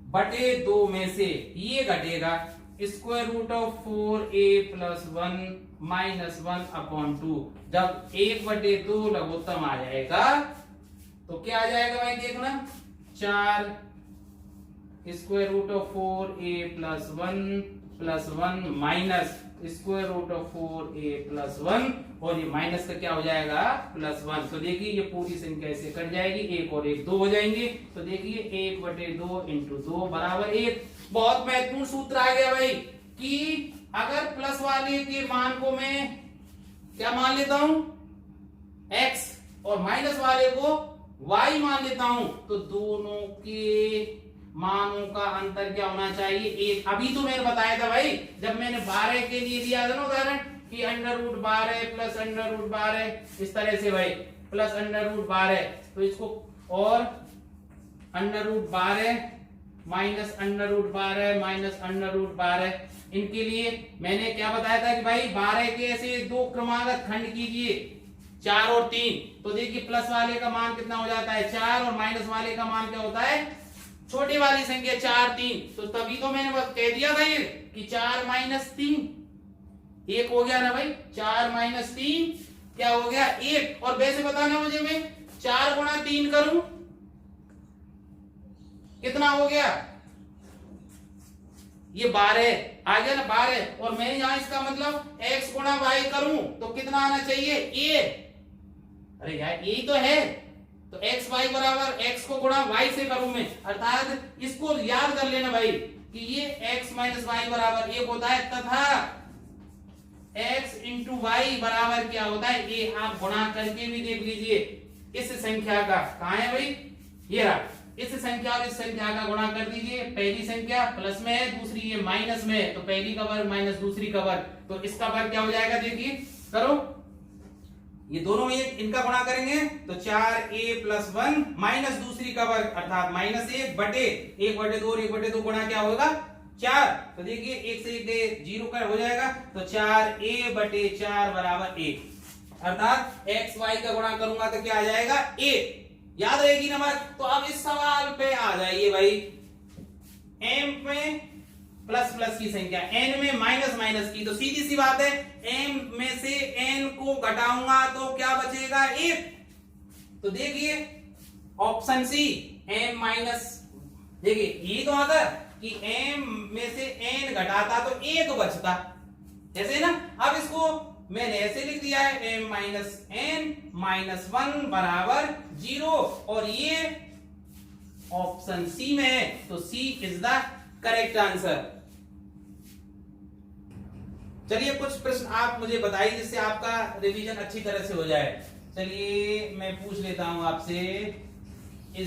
बटे 2 में से ये घटेगा square root of 4a plus 1 minus 1/2। जब 1/2 लघुत्तम आ जाएगा तो क्या आ जाएगा भाई, देखना 4 square root of 4a plus 1 minus square root of 4a plus 1, और ये माइनस का क्या हो जाएगा प्लस 1। तो देखिए ये पूरी संख्या ऐसे कट जाएगी, 1 और 1 2 हो जाएंगे। तो देखिए 1/2 इंटू 2 बराबर 1। बहुत महत्वपूर्ण सूत्र आ गया भाई कि अगर प्लस वाले के मान को मैं क्या मान लेता हूं x, और माइनस वाले को y मान लेता हूं, तो दोनों के मानों का अंतर क्या होना चाहिए, 1। अभी तो मैंने बताया था भाई, जब मैंने 12 के लिए दिया था ना उदाहरण कि √12 प्लस √12, इस तरह से भाई प्लस √12, तो इसको और √12 माइनस √12 माइनस √12, इनके लिए मैंने क्या बताया था कि भाई 12 के ऐसे दो क्रमागत खंड कीजिए 4 और 3। तो देखिए प्लस वाले का मान कितना हो जाता है 4, और माइनस वाले का मान क्या होता है छोटी वाली संख्या 4 3। तो तभी तो मैंने कह दिया था ये कि 4 माइनस 3 1 हो गया ना भाई, 4 माइनस 3 क्या हो गया 1। और वैसे बताना मुझे, मैं 4 गुणा 3 करूं कितना हो गया, ये 12 आ गया ना 12। और मैं यहां इसका मतलब x गुणा y करूं तो कितना आना चाहिए a। अरे यार यही तो है, तो x y बराबर x को गुणा y से करूं मैं, अर्थात इसको याद कर लेना भाई कि ये x माइनस वाई बराबर 1 होता है, तथा x इंटू वाई बराबर क्या होता है a। आप गुणा करके भी देख लीजिए इस संख्या का, कहां है भाई ये रहा, इस संख्या और इस संख्या का गुणा कर दीजिए। पहली संख्या प्लस में है, दूसरी ये माइनस में है, तो पहली का वर्ग माइनस दूसरी का वर्ग, तो इसका वर्ग क्या हो जाएगा, देखिए करो, ये दोनों में इनका गुणा करेंगे तो 4a प्लस 1 माइनस दूसरी का वर्ग अर्थात माइनस 1 बटे 1/2, और 1/2 गुणा क्या होगा 4। तो देखिए 1 से 1 0 का हो जाएगा, तो 4a बटे 4 बराबर 1, अर्थात x y का गुणा करूंगा तो क्या आ जाएगा a। याद रहेगी ना बात। तो अब इस सवाल पे आ जाइए भाई, m में प्लस प्लस की संख्या, n में माइनस माइनस की, तो सीधी सी बात है m में से n को घटाऊंगा तो क्या बचेगा 1। तो देखिए ऑप्शन सी m माइनस, देखिए ये तो आता कि m में से n घटाता तो 1 बचता, ऐसे ना। अब इसको मैंने ऐसे लिख दिया है m माइनस n माइनस 1 बराबर 0, और ये ऑप्शन सी में है, तो सी इज द करेक्ट आंसर। चलिए कुछ प्रश्न आप मुझे बताइए जिससे आपका रिवीजन अच्छी तरह से हो जाए। चलिए मैं पूछ लेता हूं आपसे,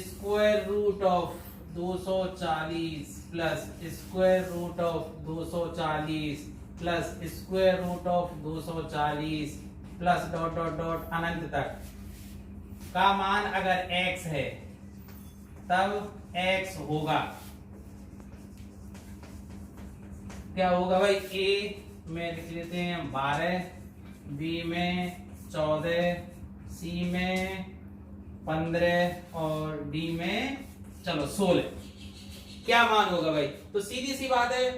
square root of 240 plus square root of 240 plus square root of 240 plus dot dot dot अनंत तक का मान अगर x है तब x होगा क्या होगा भाई, a में लिख लेते हैं 12, b में 14, c में 15 और d में चलो 16। क्या मान होगा भाई, तो सीधी सी बात है,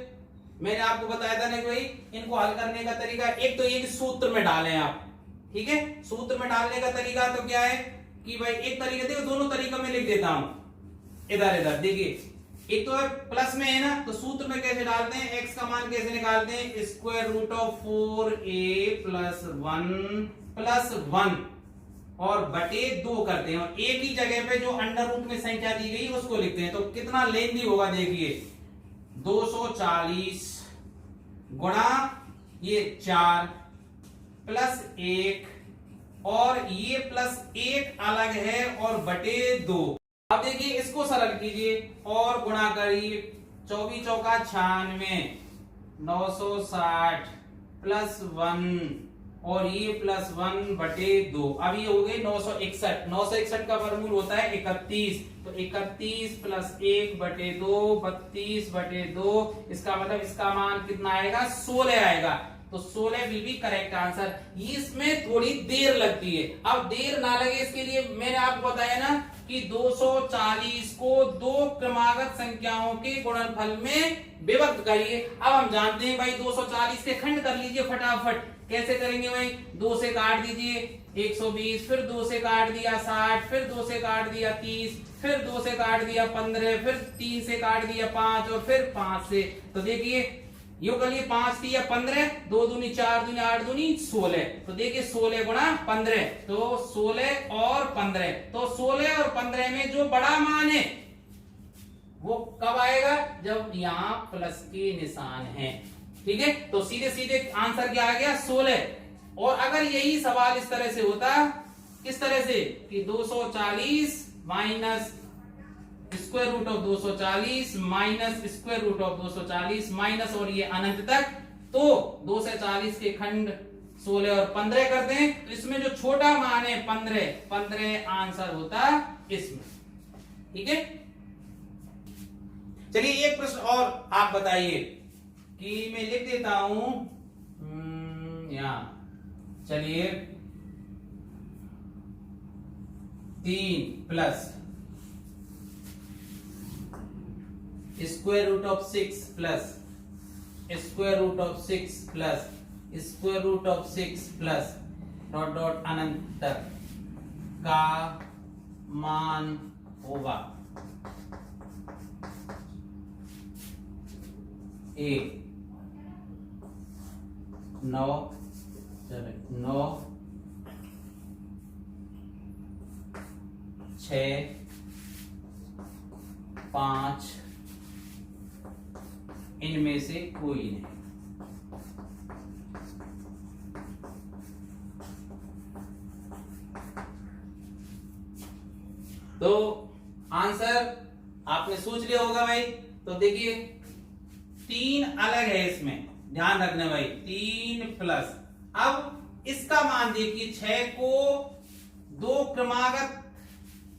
मैंने आपको बताया था ना कि भाई इनको हल करने का तरीका, एक तो ये कि सूत्र में डालें आप, ठीक है। सूत्र में डालने का तरीका तो क्या है कि भाई एक तरीका, देखो दोनों तरीकों में लिख देता हूं, इधर इधर देखिए, एक तो प्लस में है ना, तो सूत्र में कैसे डालते हैं, x का मान कैसे निकालते हैं, square root of 4a plus 1 plus 1 और बटे 2 करते हैं, और एक ही जगह पे जो अंडर रूट में संख्या दी गई उसको लिखते हैं। तो कितना लेंदी होगा, देखिए 240 गुणा ये 4 प्लस 1 और ये प्लस 1 अलग है और बटे 2। अब देखिए इसको सरल कीजिए और गुणा करिए, 24 चौका 96, 960 प्लस 1 और ये +1/2। अब ये हो गए 961। 961 का वर्गमूल होता है 31, तो 31 + 1/2 32/2। इसका मतलब इसका मान कितना आएगा? 16 आएगा। तो 16 विल बी करेक्ट आंसर। इसमें थोड़ी देर लगती है। अब देर ना लगे इसके लिए मैंने आपको बताया ना कि 240 को दो क्रमागत संख्याओं के गुणनफल में विभक्त करिए। अब हम जानते हैं भाई 240 के खंड कर लीजिए फटाफट। कैसे करेंगे भाई? 2 से काट दीजिए 120, फिर 2 से काट दिया 60, फिर 2 से काट दिया 30, फिर 2 से काट दिया 15, फिर 3 से काट दिया 5 और फिर 5 से। तो देखिए यो कर लिए 5 3 या 15, 2 दूनी 4 दूनी 8 दूनी 16। तो देखिए 16 गुणा 15, तो 16 और 15। तो 16 और 15 में जो बड़ा मान है वो कब आएगा? जब यहाँ प्लस के निशान है। ठीक है, तो सीधे सीधे आंसर क्या आ गया? 16। और अगर यही सवाल इस तरह से होता, किस तरह से कि 240 minus square root of 240 minus square root of 240 minus और ये अनंत तक, तो 2 से 40 के खंड 16 और 15 करते हैं। तो इसमें जो छोटा मान है 15 आंसर होता इसमें। ठीक है, चलिए एक प्रश्न और आप बताइए कि मैं लिख देता हूं यहां। चलिए 3 plus square root of 6 plus square root of 6 plus square root of 6 plus dot dot अनंत तक का मान होगा 1 9 6 5 इनमें से कोई नहीं। तो आंसर आपने सोच लिया होगा भाई। तो देखिए 3 अलग है इसमें, ध्यान रखना भाई। 3 प्लस, अब इसका मान देखिए 6 को दो क्रमागत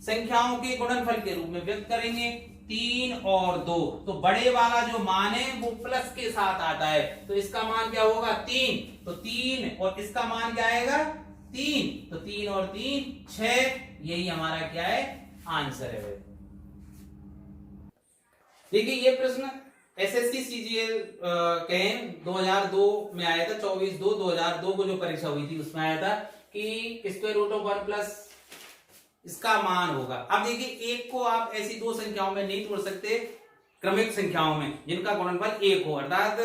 संख्याओं के गुणनफल के रूप में व्यक्त करेंगे। 3 और 2, तो बड़े वाला जो मान है वो प्लस के साथ आता है, तो इसका मान क्या होगा? 3। तो 3 और इसका मान क्या आएगा? 3। तो 3 और 3 6। यही हमारा क्या है? आंसर है। देखिए ये प्रश्न एसएससी सीजीएल कहें 2002 में आया था। 24/2/2002 को जो परीक्षा हुई थी उसमें आया था कि स्क्वायर रूट ऑफ 1 प्लस इसका मान होगा। अब देखिए एक को आप ऐसी दो संख्याओं में नहीं तोड़ सकते, क्रमिक संख्याओं में जिनका गुणनफल 1 हो, अर्थात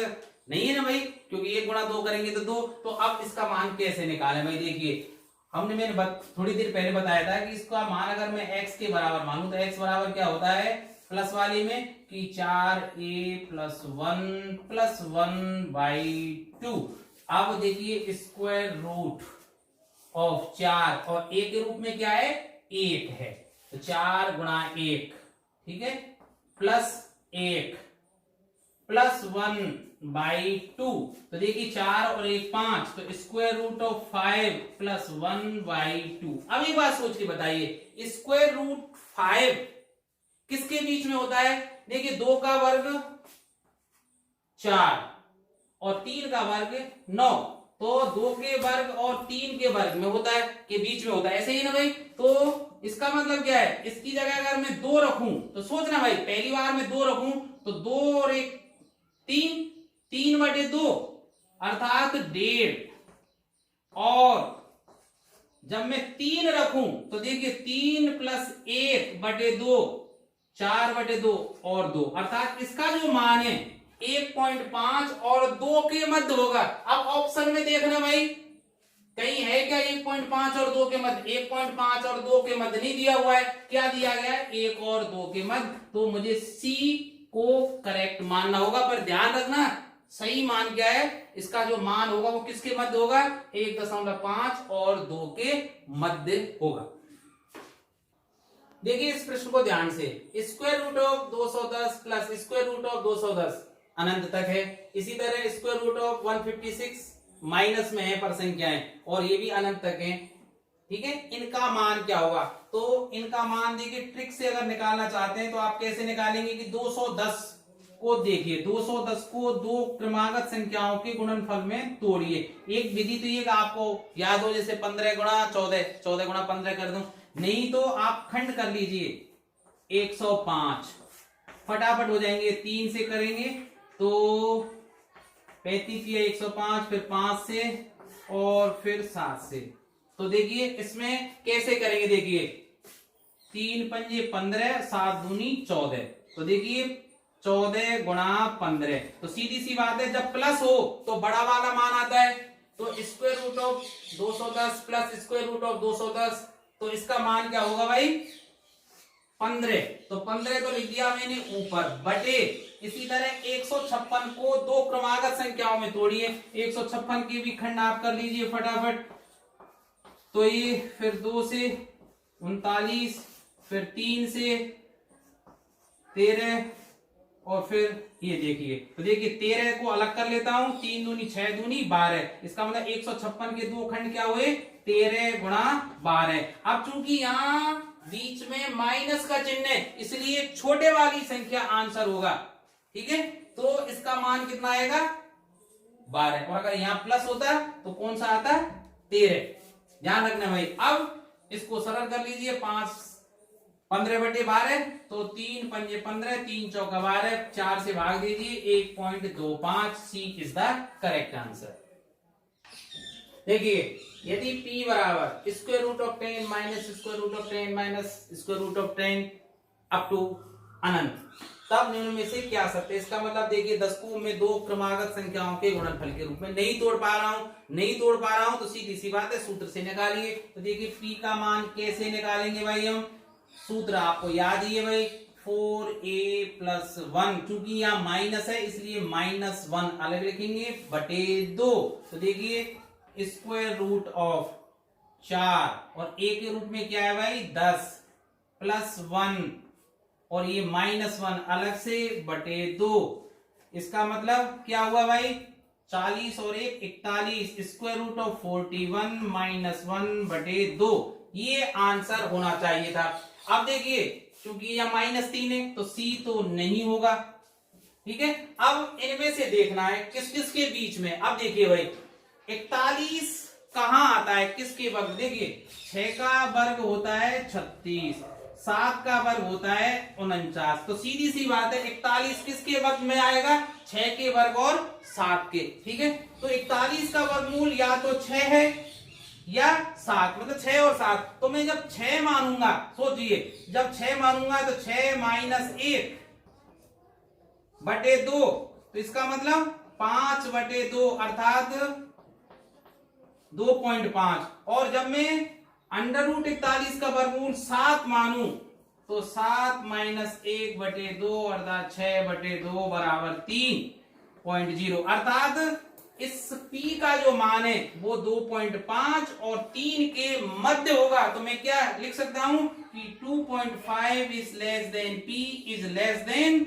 नहीं है ना भाई, क्योंकि 1 गुणा 2 करेंगे तो 2। तो अब इसका मान कैसे निकाले भाई? देखिए मैंने थोड़ी देर पहले बताया था कि इसका मान अगर मैं x के बराबर मानूं तो x बराबर क्या होता है प्लस वाली में कि 4a + 1 + 1/2। अब देखिए स्क्वायर रूट ऑफ 4 और a के रूप में क्या है? 1 है, तो 4 गुणा 1, ठीक है, प्लस 1 + 1/2। तो देखिए 4 और 1 5, तो स्क्वायर रूट ऑफ 5 + 1/2। अब एक बात सोच के बताइए, स्क्वायर रूट 5 किसके बीच में होता है? देखिए 2 का वर्ग 4 और 3 का वर्ग 9, तो 2 के वर्ग और 3 के वर्ग में होता है, के बीच में होता है, ऐसे ही ना भाई। तो इसका मतलब क्या है? इसकी जगह अगर मैं 2 रखूं तो सोचना भाई, पहली बार में 2 रखूं तो 2 और 1 3, 3/2 अर्थात 1.5। और जब मैं 3 रखूं तो देखिए 3 + 1/2 4/2 और 2, अर्थात इसका जो मान है 1.5 और 2 के मध्य होगा। अब ऑप्शन में देखना भाई, कहीं है क्या 1.5 और 2 के मध्य? 1.5 और 2 के मध्य नहीं दिया हुआ है। क्या दिया गया है? 1 और 2 के मध्य। तो मुझे सी को करेक्ट मानना होगा, पर ध्यान रखना सही मान क्या है? इसका जो मान होगा वो किसके मध्य होगा? 1.5 और 2 के मध्य होगा। देखिए इस प्रश्न को ध्यान से, square root of 210 plus square root of 210 अनंत तक है। इसी तरह स्क्वायर रूट ऑफ 156 माइनस में है पर संख्याएं और ये भी अनंत तक है, ठीक है। इनका मान क्या होगा, तो इनका मान देखिए ट्रिक से अगर निकालना चाहते हैं तो आप कैसे निकालेंगे कि 210 को देखिए, 210 को दो क्रमागत संख्याओं के गुणनफल में तोड़िए। एक विधि तो ये आपको याद हो, जैसे 15 गुणा 14, 14 गुणा 15 कर दूं, नहीं तो आप खंड कर लीजिए 105, फटाफट हो जाएंगे। 3 से करेंगे तो 35 या 105, फिर 5 से और फिर 7 से। तो देखिए इसमें कैसे करेंगे, देखिए 3 पंजे 15, 7 दूनी 14, तो देखिए 14 गुणा 15, तो सीधी सी बात है जब प्लस हो तो बड़ा वाला मान आता है, तो square root of 210 plus square root of 210, तो इसका मान क्या होगा भाई 15, तो 15 तो लिख दिया मैंने ऊपर, बटे इसी तरह 156 को दो क्रमागत संख्याओं में तोड़िए। 156 के भी खंड आप कर लीजिए फटाफट, तो ये फिर 2 से 39, फिर 3 से 13 और फिर ये देखिए, तो देखिए 13 को अलग कर लेता हूं, 3 दूनी 6 दूनी 12, इसका मतलब 156 के दो खंड क्या हुए 13 गुणा 12। अब चूंकि यहां बीच में माइनस का चिन्ह है इसलिए छोटे वाली संख्या आंसर होगा, ठीक है। तो इसका मान कितना आएगा 12, और अगर यहां प्लस होता तो कौन सा आता 13, ध्यान रखना भाई। अब इसको सरल कर लीजिए, 15 बटे 12, तो 3 पंजे 15, 3 चौका 12, 4 से भाग दीजिए 1.25, C is the correct answer. देखिए यदि p बराबर square root of 10 minus square root of 10 minus square root of 10 up to अनंत, तब निम्न में से क्या सत्य। इसका मतलब देखिए 10 को मैं दो क्रमागत संख्याओं के गुणनफल के रूप में नहीं तोड़ पा रहा हूं, तो सीधी सी बात है सूत्र से निकालिए। तो देखिए p का मान कैसे निकालेंगे भाई, हम सूत्र आपको याद ही है भाई, 4a प्लस 1, चूंकि यहाँ माइनस है इसलिए -1 अलग लिखेंगे बटे 2, तो देखिए स्क्वायर रूट ऑफ 4 और a के रूप में क्या है भाई 10 प्लस 1 और ये -1 अलग से बटे 2, इसका मतलब क्या हुआ भाई 40 और 1 41, स्क्वायर रूट ऑफ 41 -1 बटे 2, ये आंसर होना चाहिए था। अब देखिए क्योंकि यह -3 है तो सी तो नहीं होगा, ठीक है। अब इनमें से देखना है किस किस के बीच में। अब देखिए भाई 41 कहां आता है, किसके वर्ग, देखिए 6 का वर्ग होता है 36, 7 का वर्ग होता है 49, तो सीधी सी बात है 41 किसके वर्ग में आएगा 6 के वर्ग और 7 के, ठीक है। तो 41 का वर्गमूल या तो 6 है या 7, मतलब 6 और 7, तो मैं जब 6 मानूंगा, सोचिए जब 6 मानूंगा तो 6 - 1 बटे 2, तो इसका मतलब 5 बटे 2 अर्थात 2.5, और जब मैं √41 का वर्गमूल 7 मानूं तो 7 - 1 बटे 2 अर्थात 6 बटे 2 बराबर 3.0, अर्थात इस p का जो मान है वो 2.5 और 3 के मध्य होगा। तो मैं क्या लिख सकता हूं कि 2.5 is less than p is less than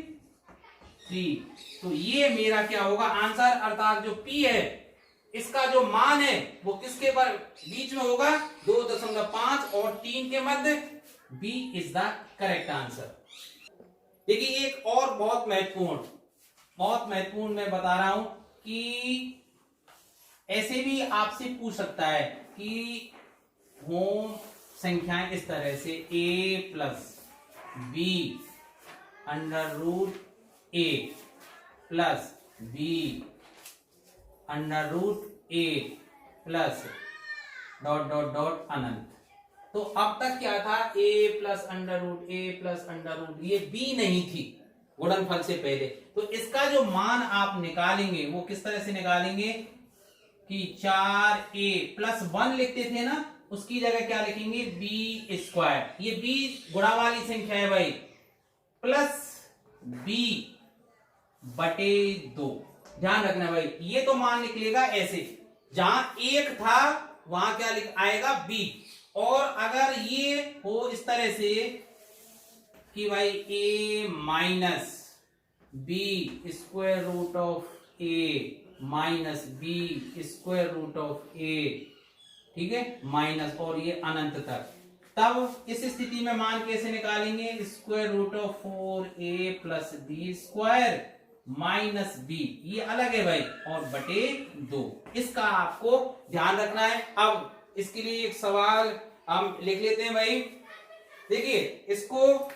3, तो ये मेरा क्या होगा आंसर, अर्थात जो p है इसका जो मान है वो किसके पर बीच में होगा 2.5 और 3 के मध्य, b is the correct answer. देखिए एक और बहुत महत्वपूर्ण मैं बता रहा हूं कि ऐसे भी आपसे पूछ सकता है कि होम संख्याएं इस तरह से a plus B √a plus b √a plus ... अनंत। तो अब तक क्या था a प्लस √a प्लस √, ये b नहीं थी गुणनफल से पहले, तो इसका जो मान आप निकालेंगे वो किस तरह से निकालेंगे कि 4a प्लस 1 लिखते थे ना, उसकी जगह क्या लिखेंगे b², ये b गुणा वाली संख्या है भाई, प्लस b बटे 2, ध्यान रखना भाई, ये तो मान निकलेगा ऐसे, जहां 1 था वहां क्या लिख आएगा b, और अगर ये हो इस तरह से कि भाई a - b √a minus b square root of a, ठीक है, माइनस, और ये अनंत तक। तब इस स्थिति में मान कैसे निकालेंगे? Square root of 4a plus B square minus B, ये अलग है भाई, और बटे 2, इसका आपको ध्यान रखना है। अब इसके लिए एक सवाल हम लिख लेते हैं भाई। देखिए, इसको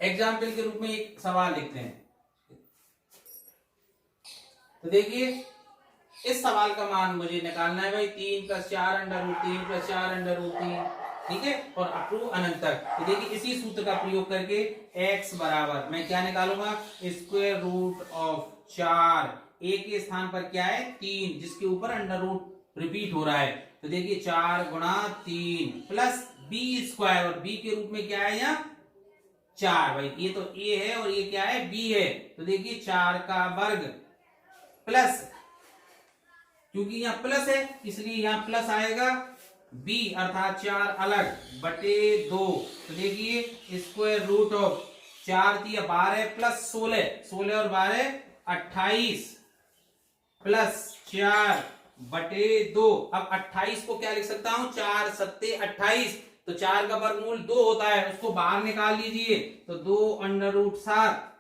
एग्जाम्पल के रूप में एक सवाल लिखते हैं। तो देखिए, इस सवाल का मान मुझे निकालना है भाई 3 + 4 अंडर रूट 3 + 4 अंडर रूट 3, ठीक है, और अप टू अनंत तक। तो देखिए, इसी सूत्र का प्रयोग करके x बराबर मैं क्या निकालूंगा? स्क्वायर रूट ऑफ 4, a के स्थान पर क्या है? 3, जिसके ऊपर अंडर रूट रिपीट हो रहा है। तो देखिए 4 गुणा 3 प्लस b स्क्वायर, और b के रूप में क्या है यहाँ? 4 भाई, ये तो a है और ये क्या है? b है। तो देखिए 4 का वर्ग प्लस, क्योंकि यहाँ प्लस है इसलिए यहाँ प्लस आएगा, b अर्थात 4 अलग बटे 2। तो देखिए स्क्वायर रूट ऑफ 4 × 12 प्लस 16, 16 और 12 28 प्लस 4 बटे 2। अब 28 को क्या लिख सकता हूं? 4 × 7 = 28, तो 4 का वर्गमूल 2 होता है, उसको बाहर निकाल लीजिए। तो 2 अंडर रूट 7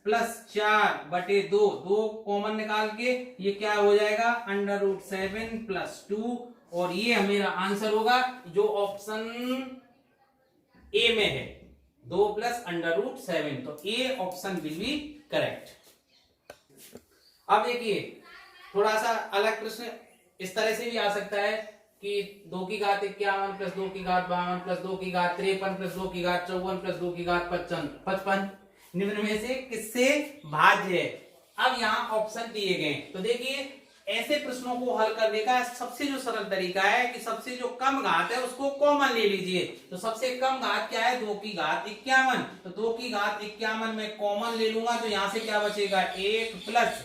प्लस 4 बटे 2, 2 कॉमन निकाल के ये क्या हो जाएगा? अंडर रूट 7 प्लस 2, और ये मेरा आंसर होगा जो ऑप्शन ए में है, 2 प्लस अंडर रूट 7। तो A option will be correct. अब देखिए, थोड़ा सा अलग प्रश्न इस तरह से भी आ सकता है कि 2 की घात 51 प्लस 2 की घात 52 प्लस 2 की घात 53 प्लस 2 की घात 54 प्लस 2 की घात 55 निम्न में से किससे भाज्य है? अब यहाँ ऑप्शन दिए गए। तो देखिए, ऐसे प्रश्नों को हल करने का सबसे जो सरल तरीका है कि सबसे जो कम घात है उसको कॉमन ले लीजिए। तो सबसे कम घात क्या है? 2 की घात 51। तो 2 की घात 51 में कॉमन ले लूंगा, तो यहां से क्या बचेगा? 1 प्लस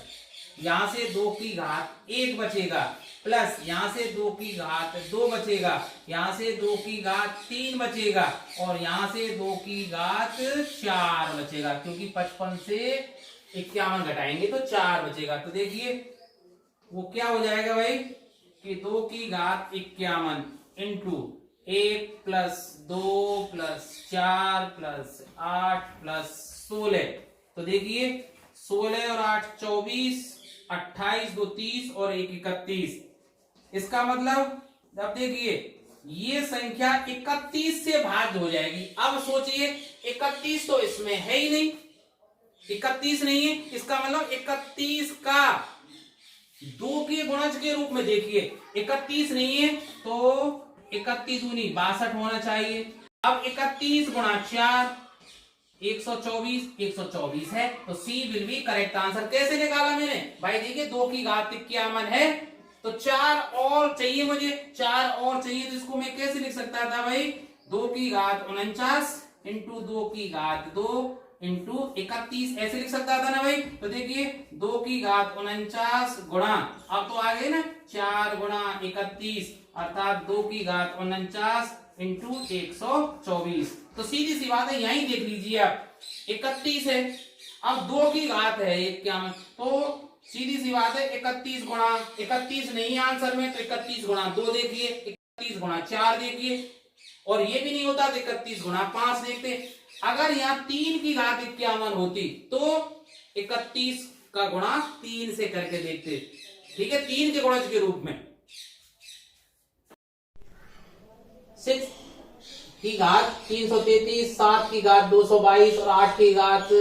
यहां से 2 की घात 1 बचेगा, प्लस यहां से 2 की घात 2 बचेगा, यहां से 2 की घात 3 बचेगा, और यहां से 2 की घात 4 बचेगा, क्योंकि 55 से 51 घटाएंगे तो 4 बचेगा। तो देखिए वो क्या हो जाएगा भाई कि 2 की घात 51 into 1 plus 2 plus 4 plus 8 plus 16। तो देखिए 16 और 8 24, 28 2 30 और 1 31। इसका मतलब अब देखिए ये संख्या 31 से भाज्य हो जाएगी। अब सोचिए 31 तो इसमें है ही नहीं, 31 नहीं है, इसका मतलब 31 का 2 के गुणज के रूप में देखिए 31 नहीं है तो 31 दूनी 62 होना चाहिए। अब 31 गुणा 4 124, 124 है, तो सी विल बी करेक्ट आंसर। कैसे निकाला मैंने भाई? देखिए 2 की घात 51 है तो 4 और चाहिए मुझे, 4 और चाहिए, तो इसको मैं कैसे लिख सकता था भाई? 2 की घात 49 इंटू 2 की घात 2 इंटू 31 ऐसे लिख सकता था ना भाई। तो देखिए 2 की घात 49 गुणा, अब तो आ गए ना 4 गुणा 31 अर्थात 2 की घात 49 इंटू 124। तो सीधी सी बात है, यही देख लीजिए आप 31 है, अब 2 की घात है 51, तो सीधी सी बात है 31 गुणा 31 नहीं आंसर में, तो 31 गुणा 2 देखिए, 31 गुणा 4 देखिए, और ये भी नहीं होता तो 31 गुणा 5 देखते। अगर यहाँ 3 की घात 51 होती तो 31 का गुणा 3 से करके देखते, ठीक है, 3 के गुणज के रूप में। 6 की घात 333, 7 की घात 222 और 8 की घात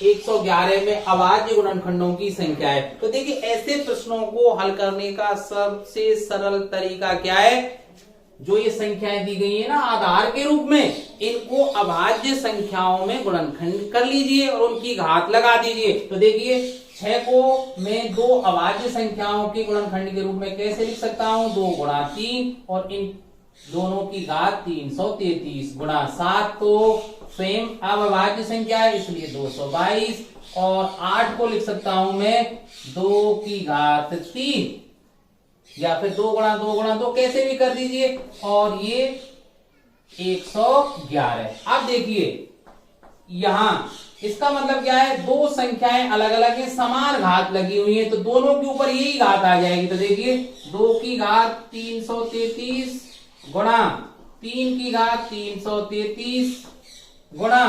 111 में अभाज्य गुणनखंडों की संख्या है। तो देखिए ऐसे प्रश्नों को हल करने का सबसे सरल तरीका क्या है? जो ये संख्याएं दी गई है ना आधार के रूप में, इनको अभाज्य संख्याओं में गुणनखंड कर लीजिए और उनकी घात लगा दीजिए। तो देखिए 6 को मैं 2 अभाज्य संख्याओं के गुणनखंड के रूप में कैसे लिख सकता हूं? 2 गुणा 3 और इन दोनों की घात 333 गुणा 7, तो स्वयं अभाज्य संख्या है इसलिए 222, और 8 को लिख सकता हूं मैं 2 की घात 3 या फिर 2 गुणा 2 गुणा 2 कैसे भी कर दीजिए, और ये 111। अब देखिए यहां इसका मतलब क्या है, दो संख्याएं अलग अलग है, समान घात लगी हुई है, तो दोनों के ऊपर यही घात आ जाएगी। तो देखिए 2 की घात 333 गुणा 3 की घात 333 गुणा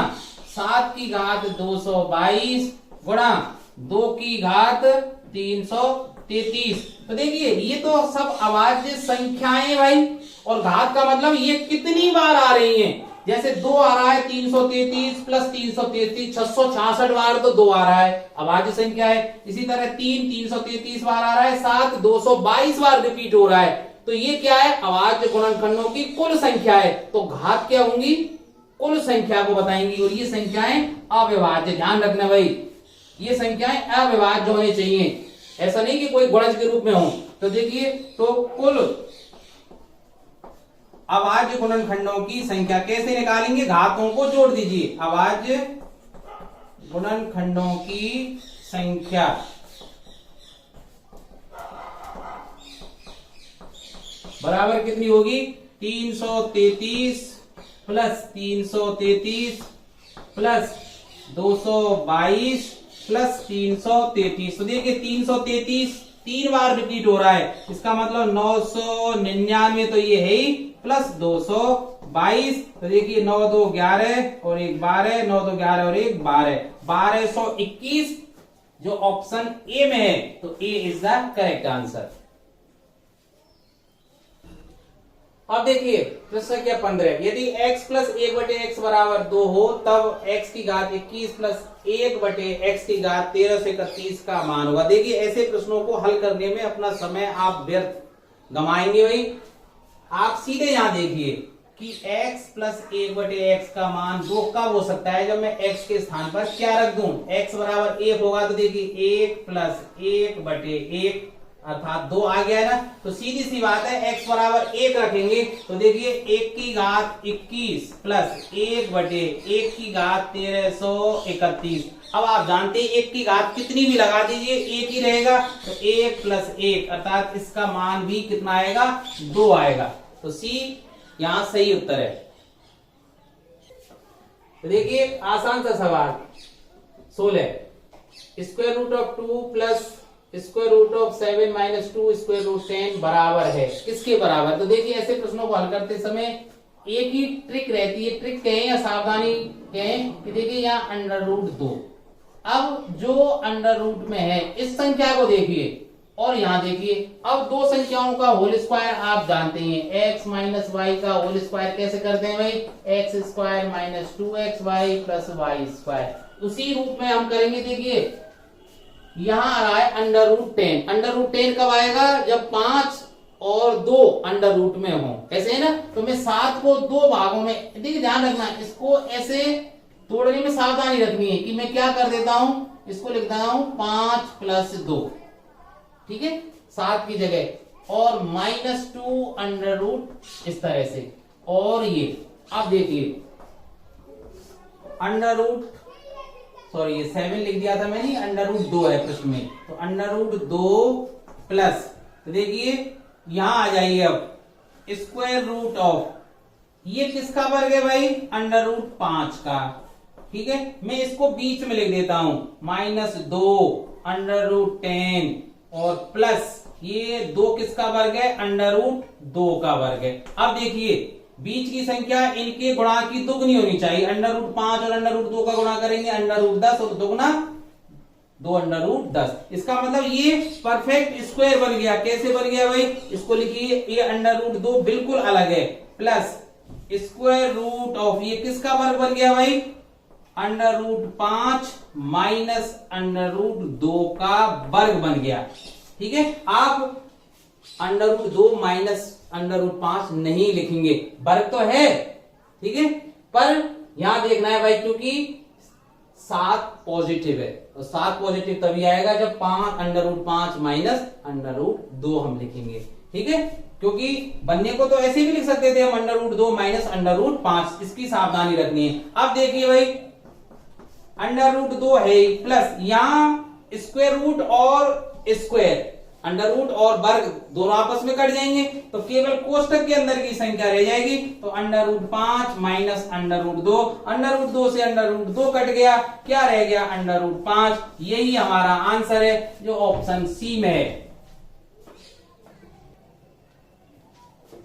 7 की घात 222 गुणा 2 की घात 333। तो देखिए ये तो सब अभाज्य संख्याएं भाई, और घात का मतलब ये कितनी बार आ रही हैं। जैसे 2 आ रहा है 333 प्लस 333 666 बार तो 2 आ रहा है, अभाज्य संख्या है। इसी तरह 3 333 बार आ रहा है, 7 222 बार रिपीट हो रहा है, तो ये क्या है, अभाज्य गुणनखंडों की कुल संख्या है। तो घात क्या होंगी, कुल संख्या को बताएंगी, और ये संख्याएं अविभाज्य, ध्यान रखना भाई, ये संख्याएं अविभाज्य होनी चाहिए, ऐसा नहीं कि कोई गुणज के रूप में हो। तो देखिए, तो कुल अभाज्य गुणनखंडों की संख्या कैसे निकालेंगे, घातों को जोड़ दीजिए, अभाज्य गुणनखंडों की संख्या बराबर कितनी होगी, 333 प्लस 333 प्लस 222 प्लस 333। तो देखिए 333 3 बार रिपीट हो रहा है, इसका मतलब 999 तो ये है ही, प्लस 222। तो देखिए 9 2 11 और 1 12, 9 2 11 और 1 12, 1221 जो ऑप्शन ए में है, तो ए इज द करेक्ट आंसर। अब देखिए प्रश्न संख्या 15, यदि x प्लस 1/x बराबर 2 हो तब x की घात 21 प्लस 1/x की घात 1331 का मान होगा। देखिए ऐसे प्रश्नों को हल करने में अपना समय आप व्यर्थ गंवाएंगे भाई। आप सीधे यहां देखिए कि x प्लस 1/x का मान 2 कब हो सकता है, जब मैं x के स्थान पर क्या रख दूं, x बराबर 1 होगा, तो देखिए 1 प्लस 1/1 अर्थात 2 आ गया ना। तो सीधी सी बात है, x बराबर 1 रखेंगे, तो देखिए 1 की घात 21 प्लस 1/1 की घात 1331। अब आप जानते हैं 1 की घात कितनी भी लगा दीजिए 1 ही रहेगा, तो 1 प्लस 1 अर्थात इसका मान भी कितना आएगा, 2 आएगा। तो सी यहां सही उत्तर है। तो देखिए आसान सा सवाल 16, square root of 2 plus square root of 7 minus 2 square root 10 बराबर है, किसके बराबर। तो देखिए ऐसे प्रश्नों को हल करते समय एक ही ट्रिक रहती है, ट्रिक कहें या सावधानी कहें, कि देखिए यहाँ अंडर रूट 2, अब जो अंडर रूट में है इस संख्या को देखिए, और यहाँ देखिए अब दो संख्याओं का होल स्क्वायर आप जानते हैं, x माइनस वाई का होल स्क्वायर कैसे करते हैं भाई, x square minus 2xy plus Y square. उसी रूप में हम करेंगे। देखिए यहां आ रहा है अंडर रूट 10, अंडर रूट 10 कब आएगा, जब 5 और 2 अंडर रूट में हो, ऐसे है ना। तो मैं 7 को 2 भागों में, देखिए ध्यान रखना, इसको ऐसे तोड़ने में सावधानी रखनी है कि मैं क्या कर देता हूं, इसको लिखता हूं 5 प्लस 2, ठीक है, 7 की जगह, और माइनस 2 अंडर रूट इस तरह से, और ये अब देखिए अंडर रूट, सॉरी ये 7 लिख दिया था मैंने, अंडर रूट 2 है प्रश्न में, तो अंडर रूट 2 प्लस, तो देखिए यहां आ जाइए अब स्क्वायर रूट ऑफ, ये किसका वर्ग है भाई, अंडर रूट 5 का, ठीक है। मैं इसको बीच में लिख देता हूं, माइनस 2 अंडर रूट 10 और प्लस ये 2 किसका वर्ग है, अंडर रूट 2 का वर्ग है। अब देखिए बीच की संख्या इनके गुणा की दुगनी होनी चाहिए, अंडर रूट 5 और अंडर रूट 2 का गुणा करेंगे, अंडर रूट 10 और दुगना 2 अंडर रूट 10। इसका मतलब ये परफेक्ट स्क्वायर बन गया। कैसे बन गया भाई, इसको लिखिए, ये अंडर रूट 2 बिल्कुल अलग है, प्लस स्क्वायर रूट ऑफ, ये किसका वर्ग बन गया भाई, under root 5 minus under root 2 का वर्ग बन गया, ठीक है। आप under root 2 minus under root 5 नहीं लिखेंगे, वर्ग तो है, ठीक है, पर यहां देखना है भाई, क्योंकि 7 पॉजिटिव है, तो 7 पॉजिटिव तभी आएगा जब 5 under root 5 minus under root 2 हम लिखेंगे, ठीक है। क्योंकि बनने को तो ऐसे भी लिख सकते थे हम, under root 2 minus under root 5, इसकी सावधानी रखनी है। अब देखिए भाई अंडर रूट 2 है प्लस यहां स्क्वायर रूट और स्क्वायर, अंडर रूट और वर्ग दोनों आपस में कट जाएंगे, तो केवल कोष्टक के अंदर की संख्या रह जाएगी। तो under root 5 minus under root 2, under root 2 से अंडर रूट 2 कट गया, क्या रह गया अंडर रूट 5। यही हमारा आंसर है जो ऑप्शन सी में है।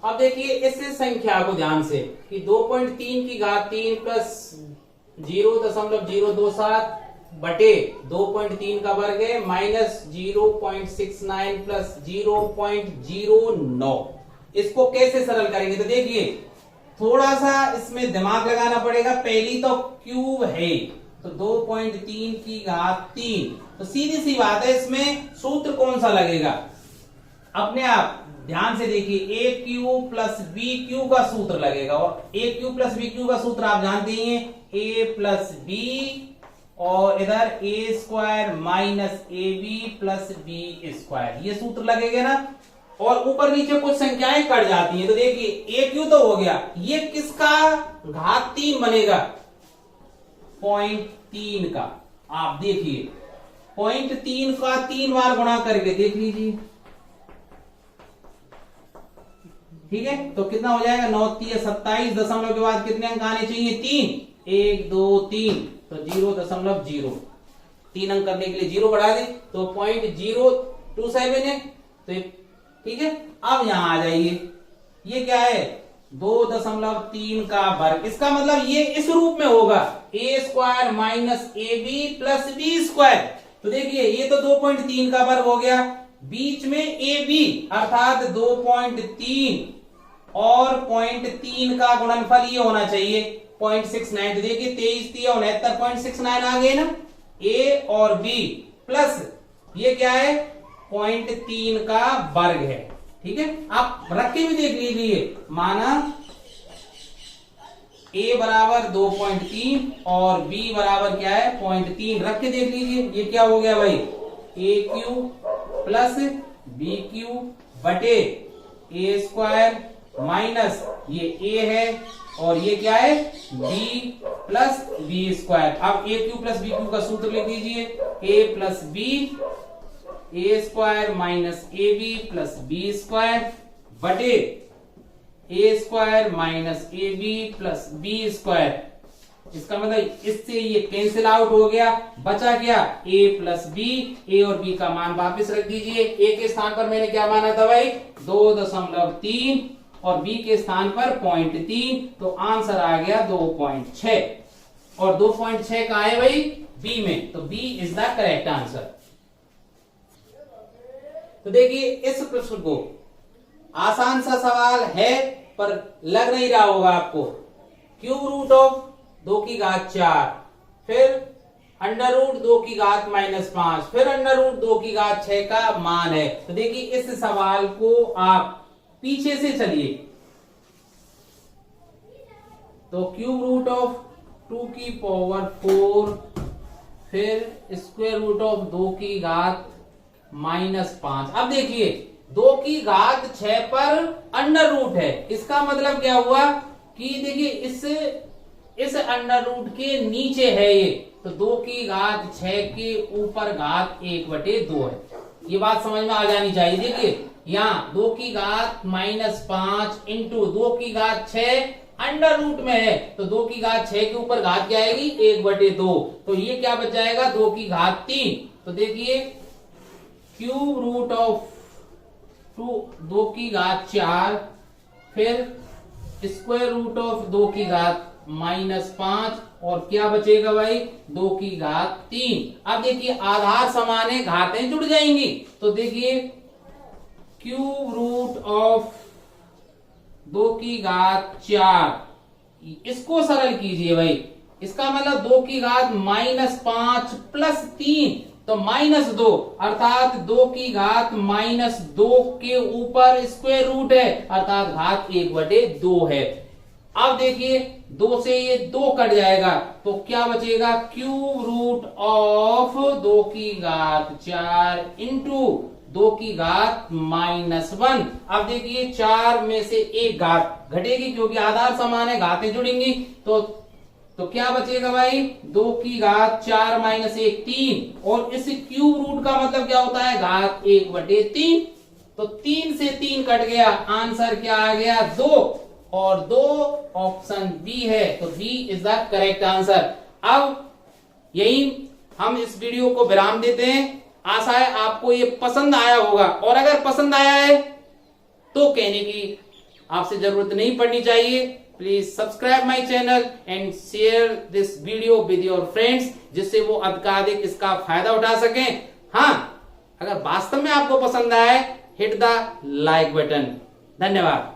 अब देखिए इस संख्या को ध्यान से कि 2.3 की घात 3 प्लस 0.027 बटे 2.3 का वर्ग है माइनस 0.69 प्लस 0.09। इसको कैसे सरल करेंगे, तो देखिए थोड़ा सा इसमें दिमाग लगाना पड़ेगा। पहली तो क्यूब है, तो 2.3 की घात 3, तो सीधी सी बात है इसमें सूत्र कौन सा लगेगा, अपने आप ध्यान से देखिए, ए क्यू प्लस बी क्यू का सूत्र लगेगा। और ए क्यू प्लस बी क्यू का सूत्र आप जानते ही हैं, ए प्लस बी और इधर a square minus a b plus B square, ये सूत्र लगेगा ना। और ऊपर नीचे कुछ संख्याएं कट जाती हैं, तो देखिए ए क्यू तो हो गया, ये किसका घात 3 बनेगा, 0.3 का। आप देखिए 0.3 का 3 बार गुणा करके देख लीजिए, ठीक है। तो कितना हो जाएगा, 9 3 27, दशमलव के बाद कितने अंक आने चाहिए, 3, 1 2 3, तो 0.0, 3 अंक करने के लिए 0 बढ़ा दे तो 0.027 है, तो ठीक है। अब यहां आ जाइए, ये क्या है, 2.3 का वर्ग, इसका मतलब ये इस रूप में होगा, a square minus a b plus B square. तो देखिए ये तो 2.3 का वर्ग हो गया, बीच में ए बी अर्थात 2.3 और 0.3 का गुणनफल ये होना चाहिए 0.69। तो देखिए 23 3 69 0.69 आ गए ना, ए और बी प्लस ये क्या है 0.3 का वर्ग है, ठीक है। आप रख के भी देख लीजिए, माना ए बराबर 2.3 और बी बराबर क्या है 0.3, रख के देख लीजिए, ये क्या हो गया भाई, ए क्यू प्लस बी क्यू बटे ए स्क्वायर माइनस ये ए है और ये क्या है बी प्लस बी स्क्वायर। अब a cube plus b cube का सूत्र लिख दीजिए, a plus b a square minus a b plus B square बटे a square minus a b plus B square. इसका मतलब इससे ये कैंसिल आउट हो गया, बचा क्या a प्लस बी, ए और b का मान वापस रख दीजिए। a के स्थान पर मैंने क्या माना था भाई 2.3 और b के स्थान पर 0.3, तो आंसर आ गया 2.6 और 2.6 का है भाई b में, तो b is the correct answer. तो देखिए इस प्रश्न को आसान सा सवाल है पर लग नहीं रहा होगा आपको, क्यूब रूट ऑफ 2 की घात 4, फिर अंडर रूट 2 की घात -5, फिर अंडर रूट 2 की घात 6 का मान है। तो देखिए इस सवाल को आप पीछे से चलिए, तो क्यूब रूट ऑफ 2 की पावर 4, फिर स्क्वायर रूट ऑफ 2 की घात -5। अब देखिए 2 की घात 6 पर अंडर रूट है, इसका मतलब क्या हुआ कि देखिए इस अंडर रूट के नीचे है ये, तो 2 की घात 6 के ऊपर घात 1/2 है। ये बात समझ में आ जानी चाहिए। देखिए यहाँ 2 की घात -5 इंटू 2 की घात 6 अंडर रूट में है, तो 2 की घात 6 के ऊपर घात क्या आएगी 1/2, तो ये क्या बच जाएगा 2 की घात 3। तो देखिए क्यूब रूट ऑफ 2 की घात 4, फिर स्क्वायर रूट ऑफ 2 की घात -5 और क्या बचेगा भाई 2 की घात 3। अब देखिए आधार समान है, घातें जुड़ जाएंगी, तो देखिए क्यूब रूट ऑफ 2 की घात 4, इसको सरल कीजिए भाई, इसका मतलब 2 की घात -5 प्लस 3, तो -2 अर्थात 2 की घात -2 के ऊपर स्क्वायर रूट है अर्थात घात 1/2 है। अब देखिए 2 से ये 2 कट जाएगा, तो क्या बचेगा क्यूब रूट ऑफ 2 की घात 4 इंटू 2 की घात -1। अब देखिए 4 में से एक घात घटेगी क्योंकि आधार समान है, घातें जुड़ेंगी, तो तो क्या बचेगा भाई, 2 की घात 4 माइनस 1 3, और इस क्यूब रूट का मतलब क्या होता है, घात 1/3। तो 3 से 3 कट गया, आंसर क्या आ गया 2, और 2 ऑप्शन बी है, तो B is the correct answer. अब यही हम इस वीडियो को विराम देते हैं। आशा है आपको ये पसंद आया होगा, और अगर पसंद आया है तो कहने की आपसे जरूरत नहीं पड़नी चाहिए। Please subscribe my channel and share this video with your friends, जिससे वो अधिकाधिक इसका फायदा उठा सकें। हाँ, अगर वास्तव में आपको पसंद आए, हिट द लाइक बटन। धन्यवाद।